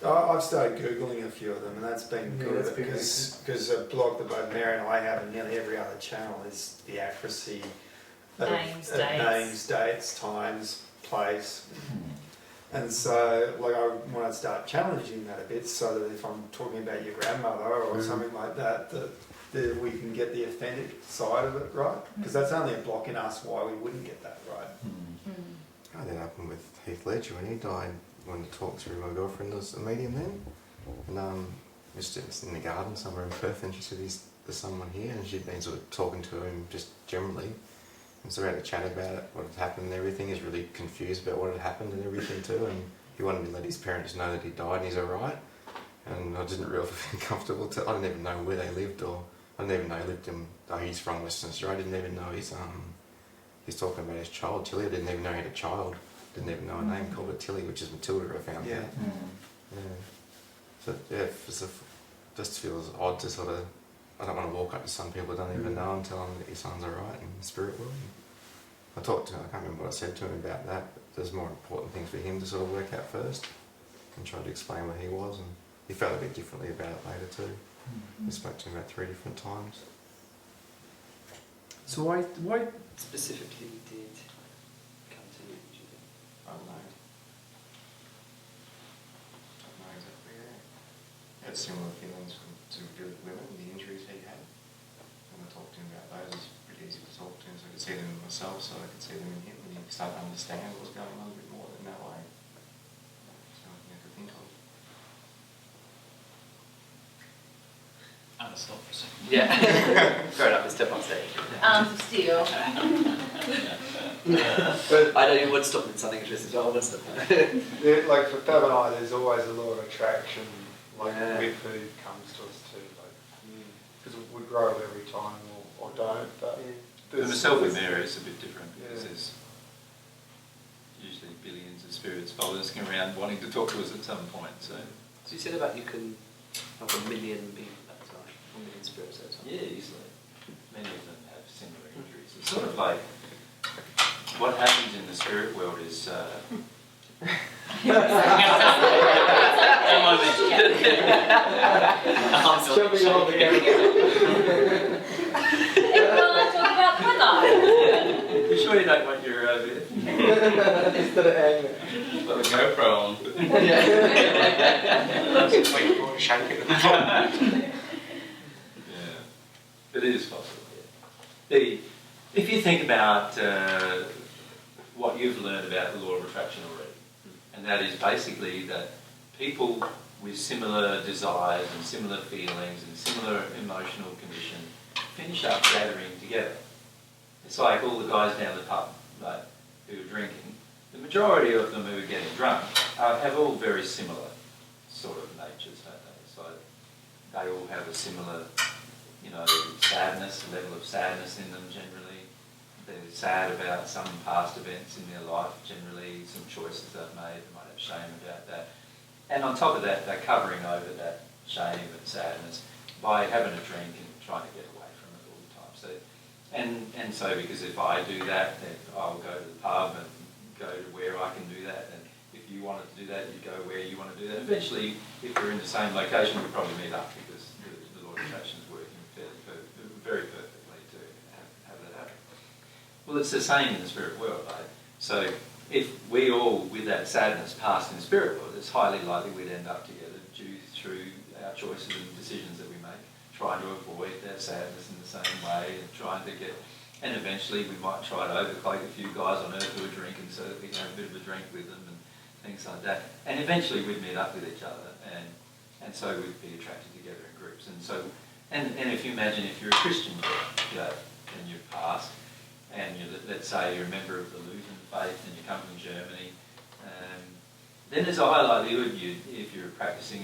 I've started Googling a few of them, and that's been good because a blog that both Mary and I have, and nearly every other channel, is the accuracy of names, dates, times, place. And so, I want to start challenging that a bit, so that if I'm talking about your grandmother or something like that, that we can get the authentic side of it right, because that's only a block in us why we wouldn't get that right. I did happen with Heath Ledger when he died. Wanted to talk through my girlfriend as a medium then, and just in the garden somewhere in Perth, and she said there's someone here, and she'd been sort of talking to him just generally, and so we had a chat about it, what had happened and everything. He's really confused about what had happened and everything too, and he wanted to let his parents know that he died and he's alright, and I didn't really feel comfortable I didn't even know where they lived, or I didn't even know he lived in, he's from Western Australia. I didn't even know he's talking about his child Tilly. I didn't even know he had a child. Didn't even know a name, called her Tilly, which is Matilda, I found out. Yeah. So just feels odd to sort of, I don't want to walk up to some people I don't even know and tell them that your son's alright in the spirit world. I can't remember what I said to him about that, but there's more important things for him to sort of work out first, and try to explain where he was, and he felt a bit differently about it later too. We spoke to him about 3 different times. So why specifically did come to you? I don't know. I don't know exactly. I had similar feelings from to reveal to women the injuries he had. And I talked to him about those. It's pretty easy to talk to him, so I could see them in myself, so I could see them in him, and he started to understand what was going on a bit more in that way. So I could think of. I'm going to stop for a second. Yeah. Fair enough, it's step on stage. Still. But I know you would stop at something interesting, so I would stop. yeah, like for Fab and I, there's always a lot of attraction, like Yeah. with food comes to us too, like because we grow every time or don't. But For myself with Mary, it's a bit different because Yeah. there's usually billions of spirits followers around wanting to talk to us at some point. So So you said about you can help 1 million people at a time, 1 million spirits at a time. yeah, easily. Many of them have similar injuries. It's sort of like what happens in the spirit world is. Jumping on the camera. Everyone talk about my life. You sure you don't want your Instead of hanging. got the GoPro on? Yeah, it is possible. Yeah. If you think about what you've learned about the law of attraction already, and that is basically that people with similar desires and similar feelings and similar emotional condition finish up gathering together. It's like all the guys down the pub, right, who are drinking. The majority of them who are getting drunk have all very similar sort of natures, don't they? So they all have a similar, sadness, level of sadness in them generally. They're sad about some past events in their life generally, some choices they've made, they might have shame about that. And on top of that, they're covering over that shame and sadness by having a drink and trying to get away from it all the time. So, and so because if I do that, then I'll go to the pub and go to where I can do that. And if you wanted to do that, you go where you want to do that. Eventually, if we're in the same location, we'll probably meet up because the law of attraction is working very perfectly to have that happen. Well, it's the same in the spirit world, right? So if we all, with that sadness past in the spirit world, it's highly likely we'd end up together due through our choices and decisions that we make, trying to avoid that sadness in the same way and trying to get, and eventually we might try to overcloak a few guys on earth who are drinking so that we can have a bit of a drink with them and things like that. And eventually we'd meet up with each other and so we'd be attracted together in groups. And so, and if you imagine if you're a Christian, and you've passed, and let's say you're a member of the Lutheran faith and you come from Germany, then there's a high likelihood if you're practicing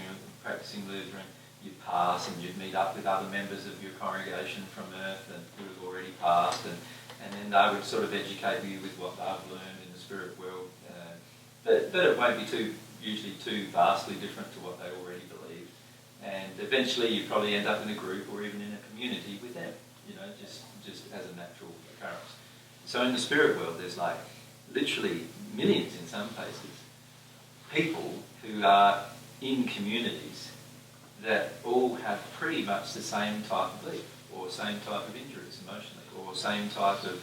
Lutheran, you'd pass and you'd meet up with other members of your congregation from Earth and who have already passed, and then they would sort of educate you with what they've learned in the spirit world. But it won't be usually too vastly different to what they already believe. And eventually you probably end up in a group or even in a community with them, just as a natural occurrence. So in the spirit world, there's like literally millions in some cases, people who are in communities that all have pretty much the same type of belief or same type of injuries emotionally or same type of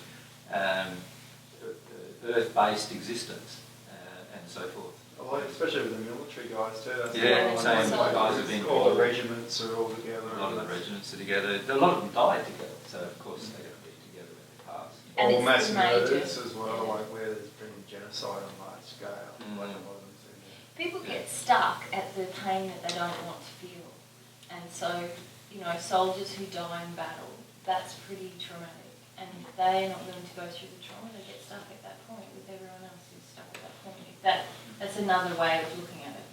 earth-based existence and so forth. Especially with the military guys too. That's Yeah, same guys have been all the regiments are all together. A lot of the regiments are together. A lot of them died together, so of course they got to be together when they pass. And Or it's mass the major- murders as well, like where there's been genocide on large scale. Like a lot of them too, yeah. People get stuck at the pain that they don't want to feel. And so, soldiers who die in battle, that's pretty traumatic. And if they're not willing to go through the trauma, they get stuck at that point with everyone else who's stuck at that point. That's another way of looking at it,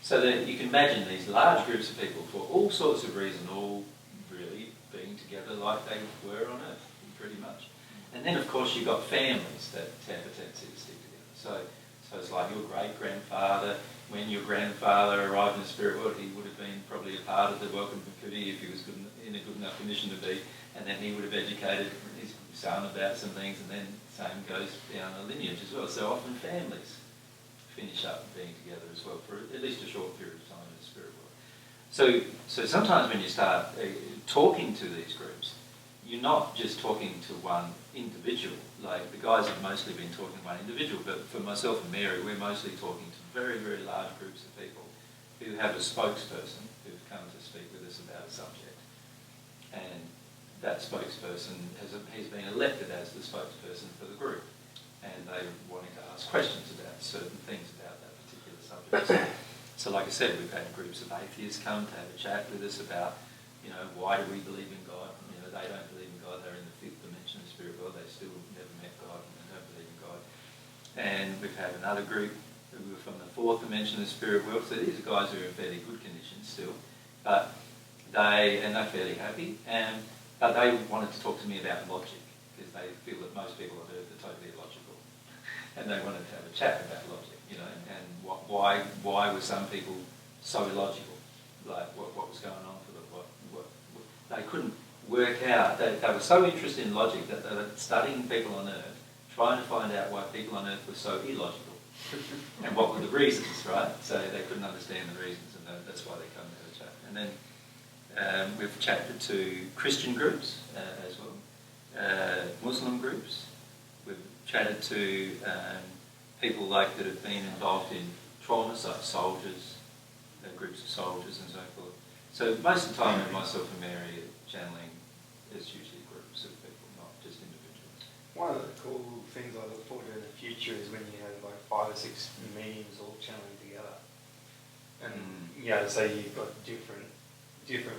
So that you can imagine these large groups of people for all sorts of reasons, all really being together like they were on Earth, pretty much. And then, of course, you've got families that have a tendency to stick together. So it's like your great-grandfather. When your grandfather arrived in the spirit world, he would have been probably a part of the welcome committee if he was in a good enough condition to be, and then he would have educated his son about some things, and then the same goes down the lineage as well. So often families finish up being together as well for at least a short period of time in the spirit world. So sometimes when you start talking to these groups, you're not just talking to one individual. Like the guys have mostly been talking to one individual, but for myself and Mary, we're mostly talking to very, very large groups of people who have a spokesperson who've come to speak with us us about a subject. And that spokesperson he's been elected as the spokesperson for the group, and they wanting to ask questions about certain things about that particular subject. So like I said, we've had groups of atheists come to have a chat with us about, you know, why do we believe in God? You know, they don't believe in God, they're in the fifth dimension of the spirit world, they still never met God and they don't believe in God. And we've had another group who were from the fourth dimension of the spirit world, so these are guys who are in fairly good condition still, but they're fairly happy, but they wanted to talk to me about logic, because they feel that most people on earth are totally illogical. And they wanted to have a chat about logic, you know, and why were some people so illogical? Like, what was going on for them? What they couldn't work out. They were so interested in logic that they were studying people on earth, trying to find out why people on earth were so illogical. And what were the reasons, right? So they couldn't understand the reasons, and that's why they come to have a chat. And then we've chatted to Christian groups as well, Muslim groups. We've chatted to people like that have been involved in trauma, so soldiers, groups of soldiers and so forth. So most of the time when myself and Mary are channeling, there's usually groups of people, not just individuals. One of the cool things I look forward to in the future is when you have like 5 or 6 mediums all channeling together. And you know, so you've got different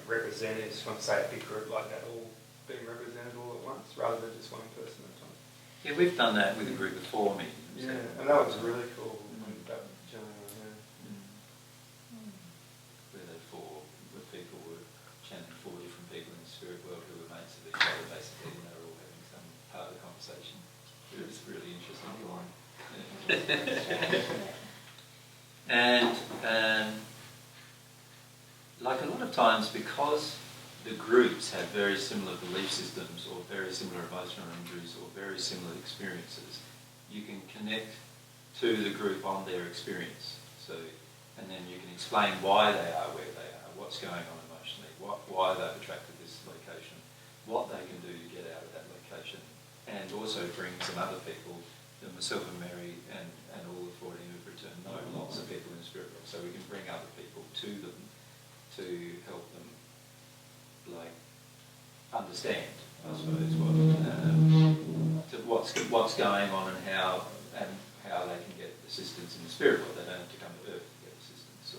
representatives from, say, a big group like that all being represented all at once, rather than just one person at a time. Yeah, we've done that with a group of 4 mediums. Yeah, and that was really cool. That channeling on there. Where the 4 people were channeling 4 different people in the spirit world who were mates of each other, basically, and they were all having some part of the conversation. It was really interesting. And like a lot of times, because the groups have very similar belief systems or very similar emotional injuries or very similar experiences, you can connect to the group on their experience. So, and then you can explain why they are where they are, what's going on emotionally, why they've attracted this location, what they can do to get out of that location, and also bring some other people, myself and Mary and all the 14 who've returned, know lots of people in the spirit world, so we can bring other people to them to help them, like, understand, I suppose, what's going on and how they can get assistance in the spirit world. They don't have to come to Earth to get assistance.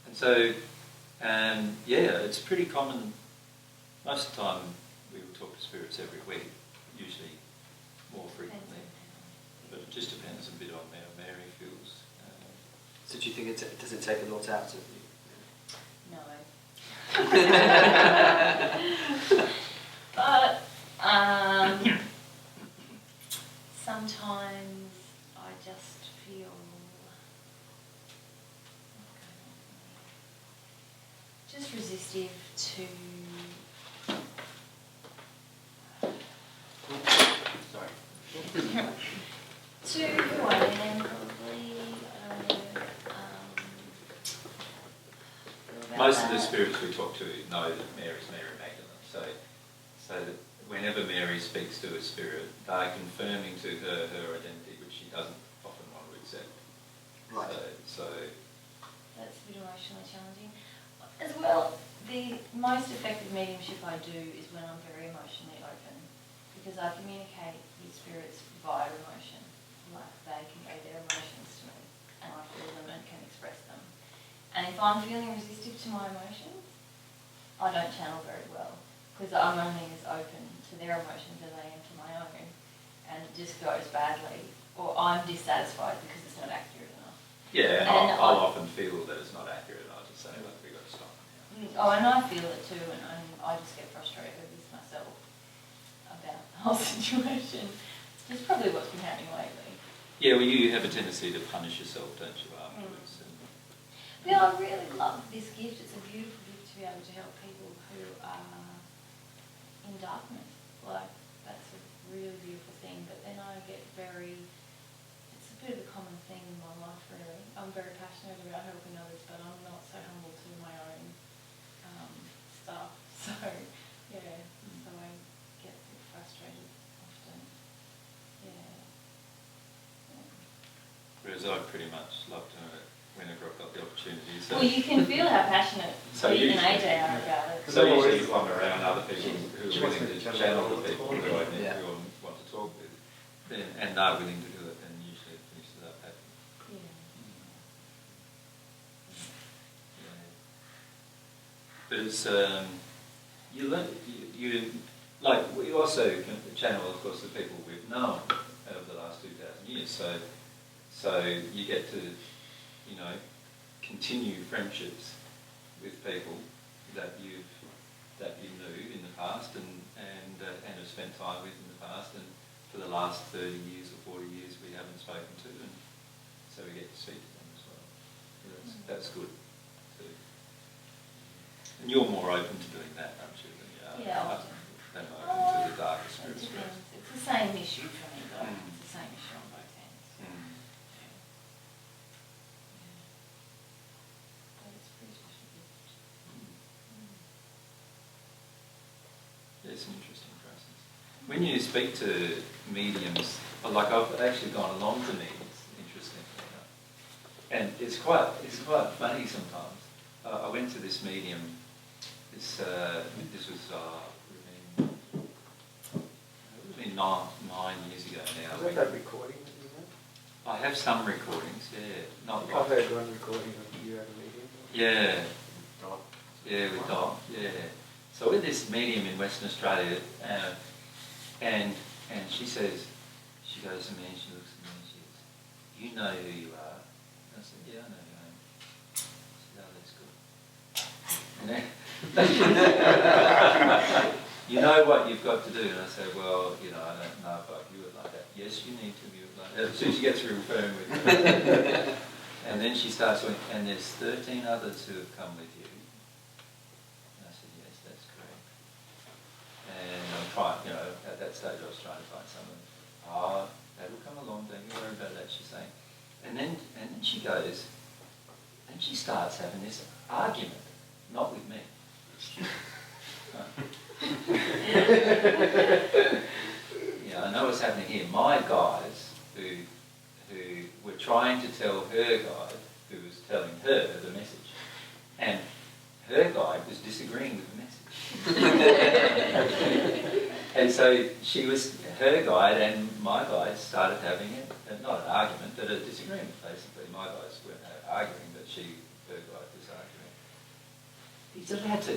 And so, yeah, it's pretty common. Most of the time, we will talk to spirits every week, usually more frequently, but it just depends a bit on how Mary feels. So do you think does it take a lot out of you? No. But sometimes I just feel just resistive to to who I am, probably. Most of the spirits we talk to know that Mary's Mary Magdalene, so that whenever Mary speaks to a spirit, they're confirming to her identity, which she doesn't often want to accept. Right. So that's a bit emotionally challenging. As well, the most effective mediumship I do is when I'm very emotionally open, because I communicate with spirits via emotion. Like, they convey their emotions to me, and I feel them and can express them. And if I'm feeling resistive to my emotions, I don't channel very well, because I'm only as open to their emotions as I am to my own, and it just goes badly, or I'm dissatisfied because it's not accurate enough. yeah, and I'll often feel that it's not accurate, and I just say, look, we've got to stop now. Oh, and I feel it too, and I just get frustrated with myself about the whole situation. It's probably what's been happening lately. Yeah, well, you have a tendency to punish yourself, don't you, afterwards? Yeah, I really love this gift. It's a beautiful gift to be able to help people who are in darkness. Like, that's a really beautiful thing. But then I get it's a bit of a common thing in my life, really. I'm very passionate about helping others, but I'm not so humble to my own stuff. So, yeah, so I get a bit frustrated often. Yeah. Whereas I pretty much love to whenever I've got the opportunity. So, Well, you can feel how passionate So Pete and usually- AJ are about it. so usually if I'm around other people who She are wants willing me to to channel channel the people the who I need Yeah. to or want to talk with, then, and they're willing to do it, then usually it finishes up happy. Yeah. But it's you learn you like we also can channel, of course, the people we've known over the last 2,000 years. So you get to continue friendships with people that you knew in the past and have spent time with in the past, and for the last 30 years or 40 years we haven't spoken to, and so we get to speak to them as well. So that's good too. And you're more open to doing that, aren't you, than you are Yeah, often. than open to the darker It spirits. depends. It's the same issue for me, though. It's the same issue on both ends. Mm. But it's pretty special gift. Yeah, it's an interesting process. When you speak to mediums, like I've actually gone along to mediums, interestingly enough, and it's quite funny sometimes. I went to this medium. This was it would have been 9 years ago now. Is that that recording that you had? I have some recordings, yeah, not I've lots. heard one recording of you at a meeting. Yeah. Yeah, with Dot, yeah. So with this medium in Western Australia, and she says, she goes to me and she looks at me and she says, "You know who you are?" And I said, "Yeah, I know who I am." She said, "Oh, that's good." And then, "You know what you've got to do?" And I said, "Well, I don't know if I view it like that." "Yes, you need to view it like that." As soon as she gets through referring with me. And then she starts going, "And there's 13 others who have come with you." And I said, "Yes, that's correct." And I'm trying, at that stage I was trying to find someone. "Oh, that will come along, don't you worry about that," she's saying. And then she goes, and she starts having this argument, not with me. Yeah, I know what's happening here. My guys, who were trying to tell her guide, who was telling her the message, and her guide was disagreeing with the message. And so her guide and my guide started having not an argument, but a disagreement, basically. My guys weren't arguing, but her guide was arguing. "He's allowed to,"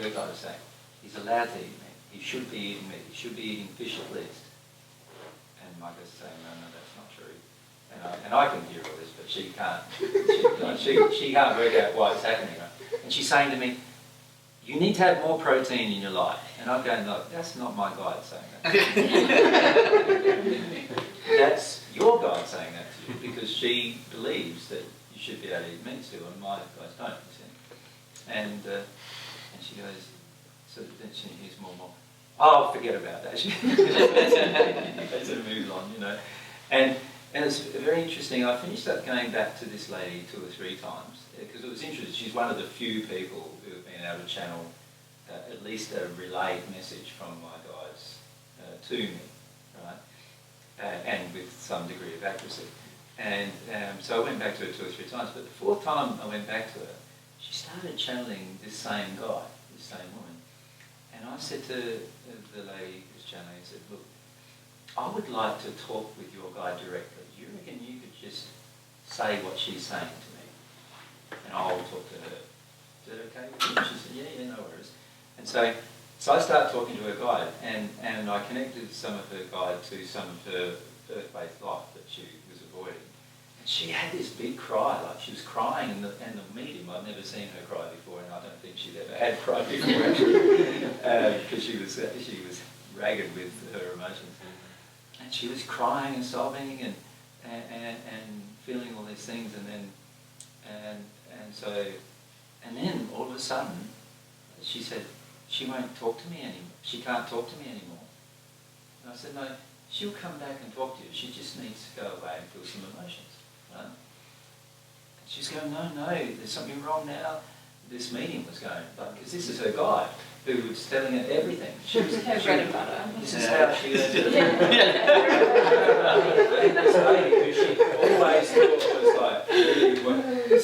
her guide was saying, "he's allowed to eat meat. He should be eating meat. He should be eating fish at least." And my guy's saying, no, that's not true. And I can hear all this, but she can't. She can't work out why it's happening. And she's saying to me, "You need to have more protein in your life." And I'm going, "No, that's not my guide saying that. That's your guide saying that to you, because she believes that you should be able to eat meat still, and my guys don't, you see." And she goes, so then she hears more. "Oh, forget about that." She sort of moves on, And it's very interesting. I finished up going back to this lady 2 or 3 times, because it was interesting. She's one of the few people who have been able to channel at least a relayed message from my guides to me, right? And with some degree of accuracy. And so I went back to her 2 or 3 times, but the 4th time I went back to her, she started channeling this same guy, this same woman. And I said to the lady who was channeling, I said, "Look, I would like to talk with your guide directly. Do you reckon you could just say what she's saying to me? And I'll talk to her." "Is that okay with you?" She said, yeah, no worries." And so I started talking to her guide, and I connected some of her guide to some of her earth-based life that she was avoiding. And she had this big cry, like she was crying in the medium. I'd never seen her cry before, and I don't think she'd ever had cried before, actually, because she was ragged with her emotions. And she was crying and sobbing and feeling all these things, and then all of a sudden she said, "She won't talk to me anymore. She can't talk to me anymore." And I said, "No, she'll come back and talk to you. She just needs to go away and feel some emotions." Right? And she's going, no, there's something wrong now. This medium was going, because this is her guide, who was telling her everything. She was Her bread and butter. This is how she learned it. And this lady, who she always thought was like really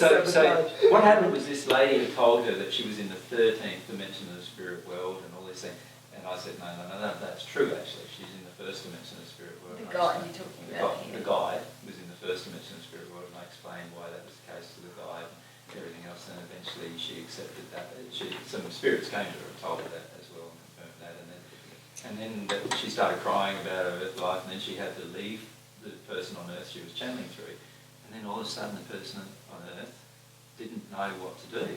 So what happened was this lady had told her that she was in the 13th dimension of the spirit world and all this thing. And I said, no, that's true actually. She's in the first dimension of the spirit world. The guide you're talking about here. The guide was in the first dimension of the spirit world, and I explained why that was the case to the guide and everything else. And eventually she accepted that. Some spirits came to her and told her that as well and confirmed that. And then she started crying about her earth life, and then she had to leave the person on earth she was channeling through. And then all of a sudden the person on earth didn't know what to do.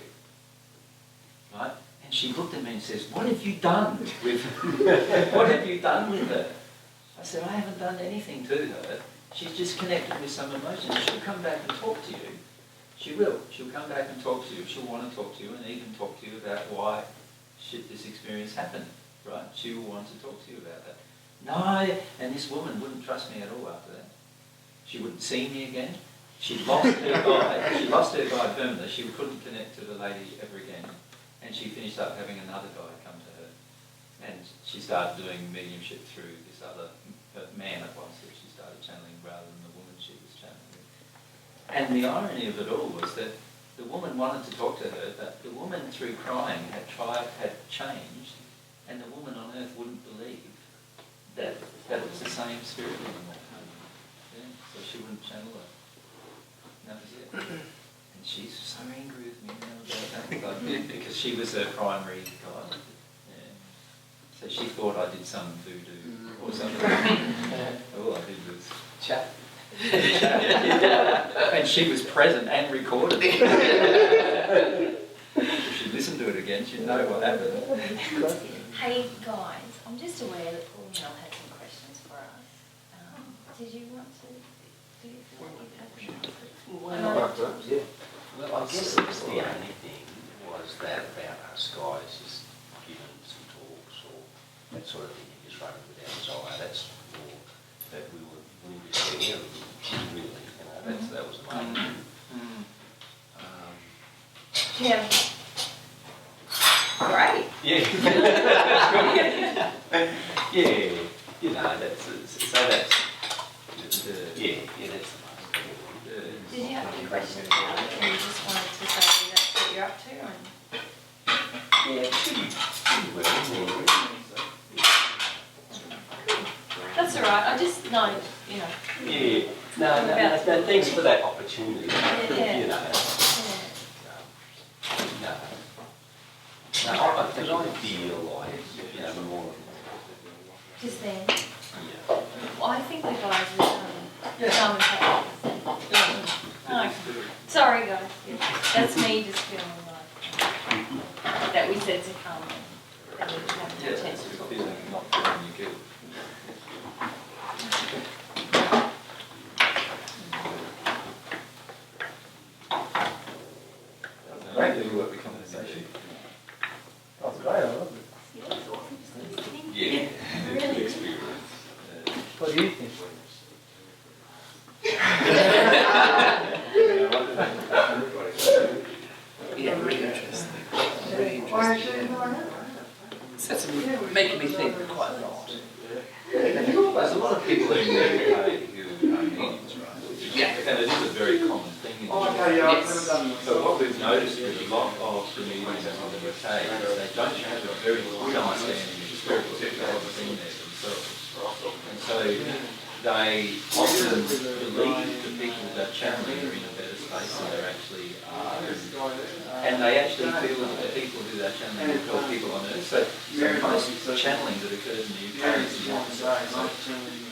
Right? And she looked at me and says, what have you done with what have you done with her? I said, I haven't done anything to her. She's just connected with some emotion. She'll come back and talk to you. She will. She'll come back and talk to you. She'll want to talk to you and even talk to you about why this experience happened. Right? She will want to talk to you about that. No, and this woman wouldn't trust me at all after that. She wouldn't see me again. She lost her guide. She lost her guide permanently. She couldn't connect to the lady ever again. And she finished up having another guy come to her. And she started doing mediumship through this other man it was that she started channeling rather than the woman she was channeling. And the irony of it all was that the woman wanted to talk to her, but the woman through crying had changed, and the woman on earth wouldn't believe that it was the same spirit anymore. Yeah, so she wouldn't channel her. And that was it. And she's so angry with me now about that because she was her primary guide. Yeah. So she thought I did some voodoo or something. All I did was chat. And she was present and recorded. If she listened to it again, she'd know what happened. Hey guys, I'm just aware that Paul Mel had some questions for us. Did you want to? Do you feel like you've had them? Well, I guess the only thing was that about us guys just giving some talks or that sort of thing, and just running with our desire. That's more that we were scared of, really. That was the main thing. Yeah. Great. Yeah. Yeah. You know, that's that's that's the Did you have any questions about it, or you just wanted to say that's what you're up to? yeah, pretty well. That's all right. I just know, you know. Yeah. No, thanks for that opportunity. Yeah. You know. No, I feel like, more. Just then. Yeah. Well, I think the guys would come and take it. Oh, sorry guys. Yeah. That's me just feeling like that we said to come and that we didn't have Yeah, a it's chance a to talk. feeling not feeling you guilt. Great to what become an issue. That's great, I love it. Yeah, it's awesome just listening. Yeah, Really. experience. What do you think? Yeah, really interesting. Very interesting. That's making me think quite a lot. There's a lot of people in the UK who are mediums, right? Yeah. And it is a very common thing in the UK. Yes. So what we've noticed with a lot of the mediums in the UK is they don't have a very good understanding of spiritual because they haven't been there themselves. And so they often believe the people that are channeling are in a better space than they actually are. And they actually feel that the people who they're channeling will help people on earth. So most channeling that occurs in the UK is the opposite.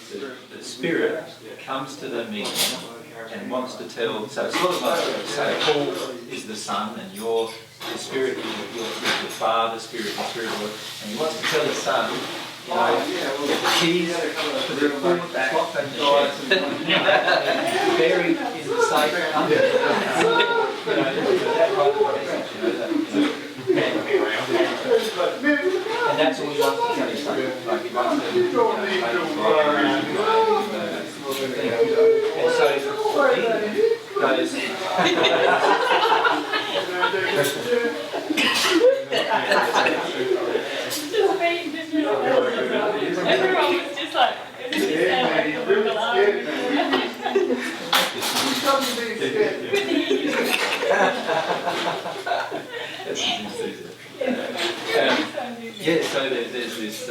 So the spirit comes to the medium and wants to tell, so it's sort of like, say, Paul is the son and you're the spirit, you're the father, spirit, the spirit, and he wants to tell his son, you know, get the keys to the slot and the shed, buried in the safe under the you know, that kind of message, you know, and that's all he wants to tell his son. Like he wants to, you know, make his life and so he goes Everyone was just like, That's his enthusiasm. Yeah, so there's this...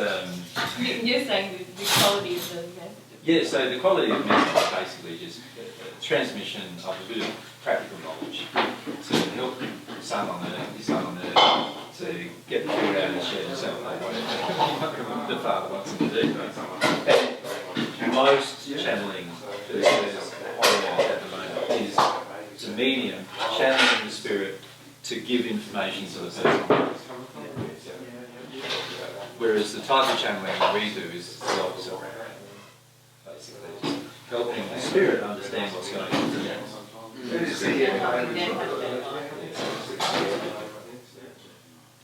You're saying the quality of the message. Yeah, so the quality of message is basically just a transmission of a bit of practical knowledge to help his son on earth to get the food out of the shed and so on, whatever the father wants him to do. And most channeling that there's at the moment is a medium channeling the spirit to give information to the person. Whereas the type of channeling that we do is the opposite. Basically, just helping the spirit understand what's going on.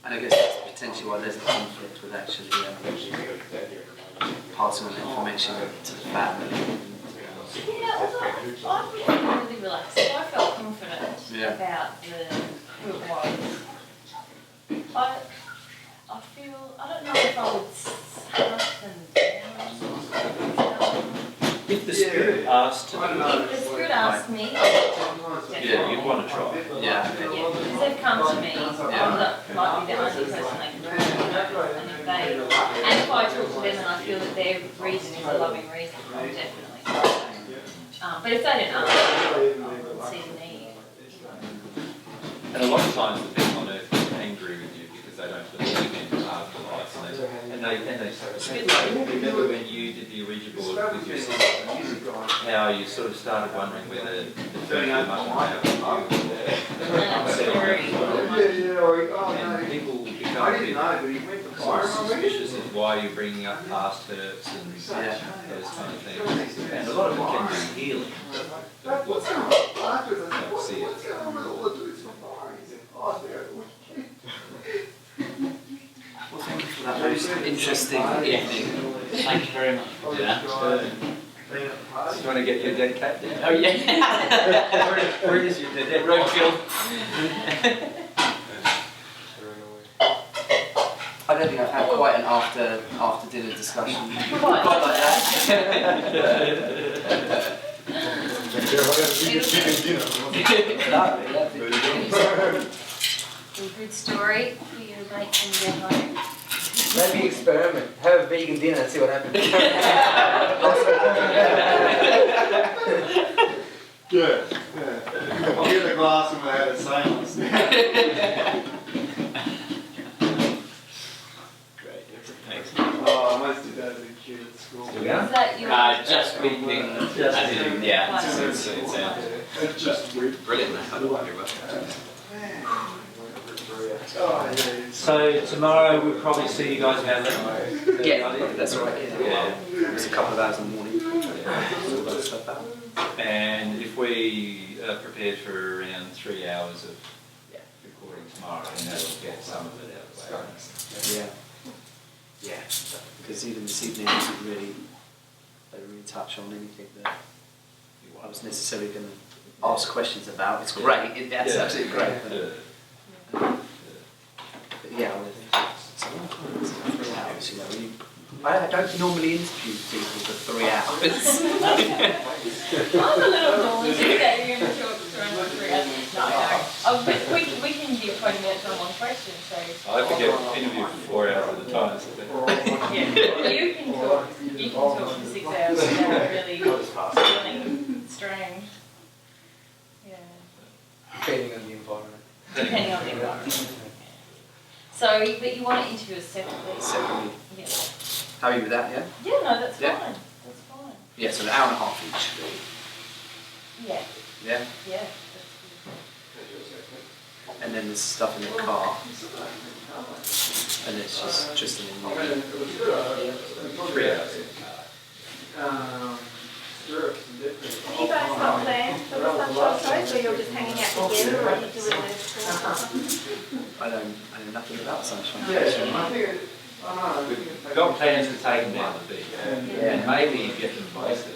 And I guess that's potentially why there's a conflict with actually passing on information to the family. Yeah, although I felt really relaxed. I felt confident about who it was. I feel, I don't know if I would soften down. If the spirit asked to do it, If the spirit asked me, yeah, you'd want to try. Yeah. because they've come to me, I might be the only person they can talk to. And if I talk to them and I feel that their reason is a loving reason, I'll definitely try. But if they didn't ask, I wouldn't see the need. And a lot of times the people on earth get angry with you because they don't believe in afterlife. And they say, remember when you did the Ouija board with your sister, how you sort of started wondering whether the future must have and people become a bit sort of suspicious of why you're bringing up past hurts and those kind of things. And a lot of it can be healing. But what don't see it. Well, thank you for that most interesting evening. Thank you very much for that. Do you want to get your dead cat down? Oh yeah. Where is your dead Roadkill. I don't think I've had quite an after dinner discussion quite like that. A good story for your mates when you get home. Maybe experiment. Have a vegan dinner and see what happens. Good. Get the glass and we'll have the same one. Great. Thanks. Oh, most of those are cute at school. Still going? Is that your Just weeping. Yeah. It's just weird. Brilliant, mate. I love your work. Oh, yeah. So tomorrow we'll probably see you guys about 11. Yeah, that's right. Yeah. It's a couple of hours in the morning. All that stuff out. And if we are prepared for around 3 hours of recording tomorrow, then that'll get some of it out of the way. Yeah. Yeah. Because even this evening they didn't really touch on anything that I was necessarily going to ask questions about. It's great. That's absolutely great. But yeah, it's a long time. It's 3 hours, you know. I don't normally interview people for 3 hours. I'm a little daunted that you're going to talk for almost 3 hours. No. But we can give 20 minutes on one question, so... I have to get interviewed for 4 hours at a time. So You can talk for 6 hours without really feeling strained. Yeah. Depending on the environment. Depending on the environment. So, but you want to interview us separately? Separately. Yeah. How are you with that, yeah? Yeah, no, that's Yeah. fine. That's fine. Yeah, so an hour and a half each. Yeah. Yeah? Yeah. And then there's stuff in the car. And it's just an in 3 hours. Have you guys got plans for the sunshine shows, or you're just hanging out together, or are you doing this? I know nothing about Sunshine Coast. We've got plans to take them down the beach. And maybe get them wasted.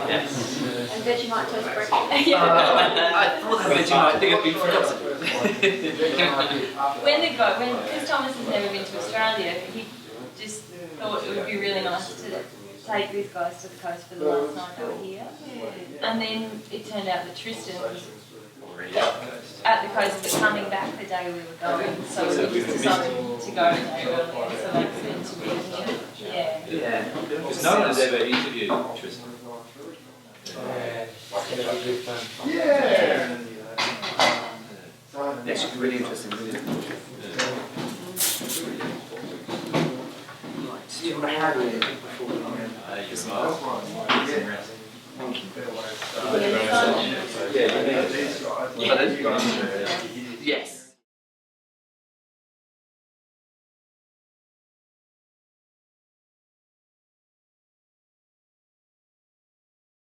Yes. And bet you might toast breakfast. I thought that you might think it'd be forgotten. When Chris Thomas has never been to Australia, he just thought it would be really nice to take these guys to the coast for the last night they were here. And then it turned out that Tristan was already at the coast. at the coast, but coming back the day we were going, so we just decided to go a day earlier, so that's meant to be here. Yeah. Yeah. Because no one's ever interviewed Tristan. That should be really interesting, really. Right. Do you want to have it before we go? Yes.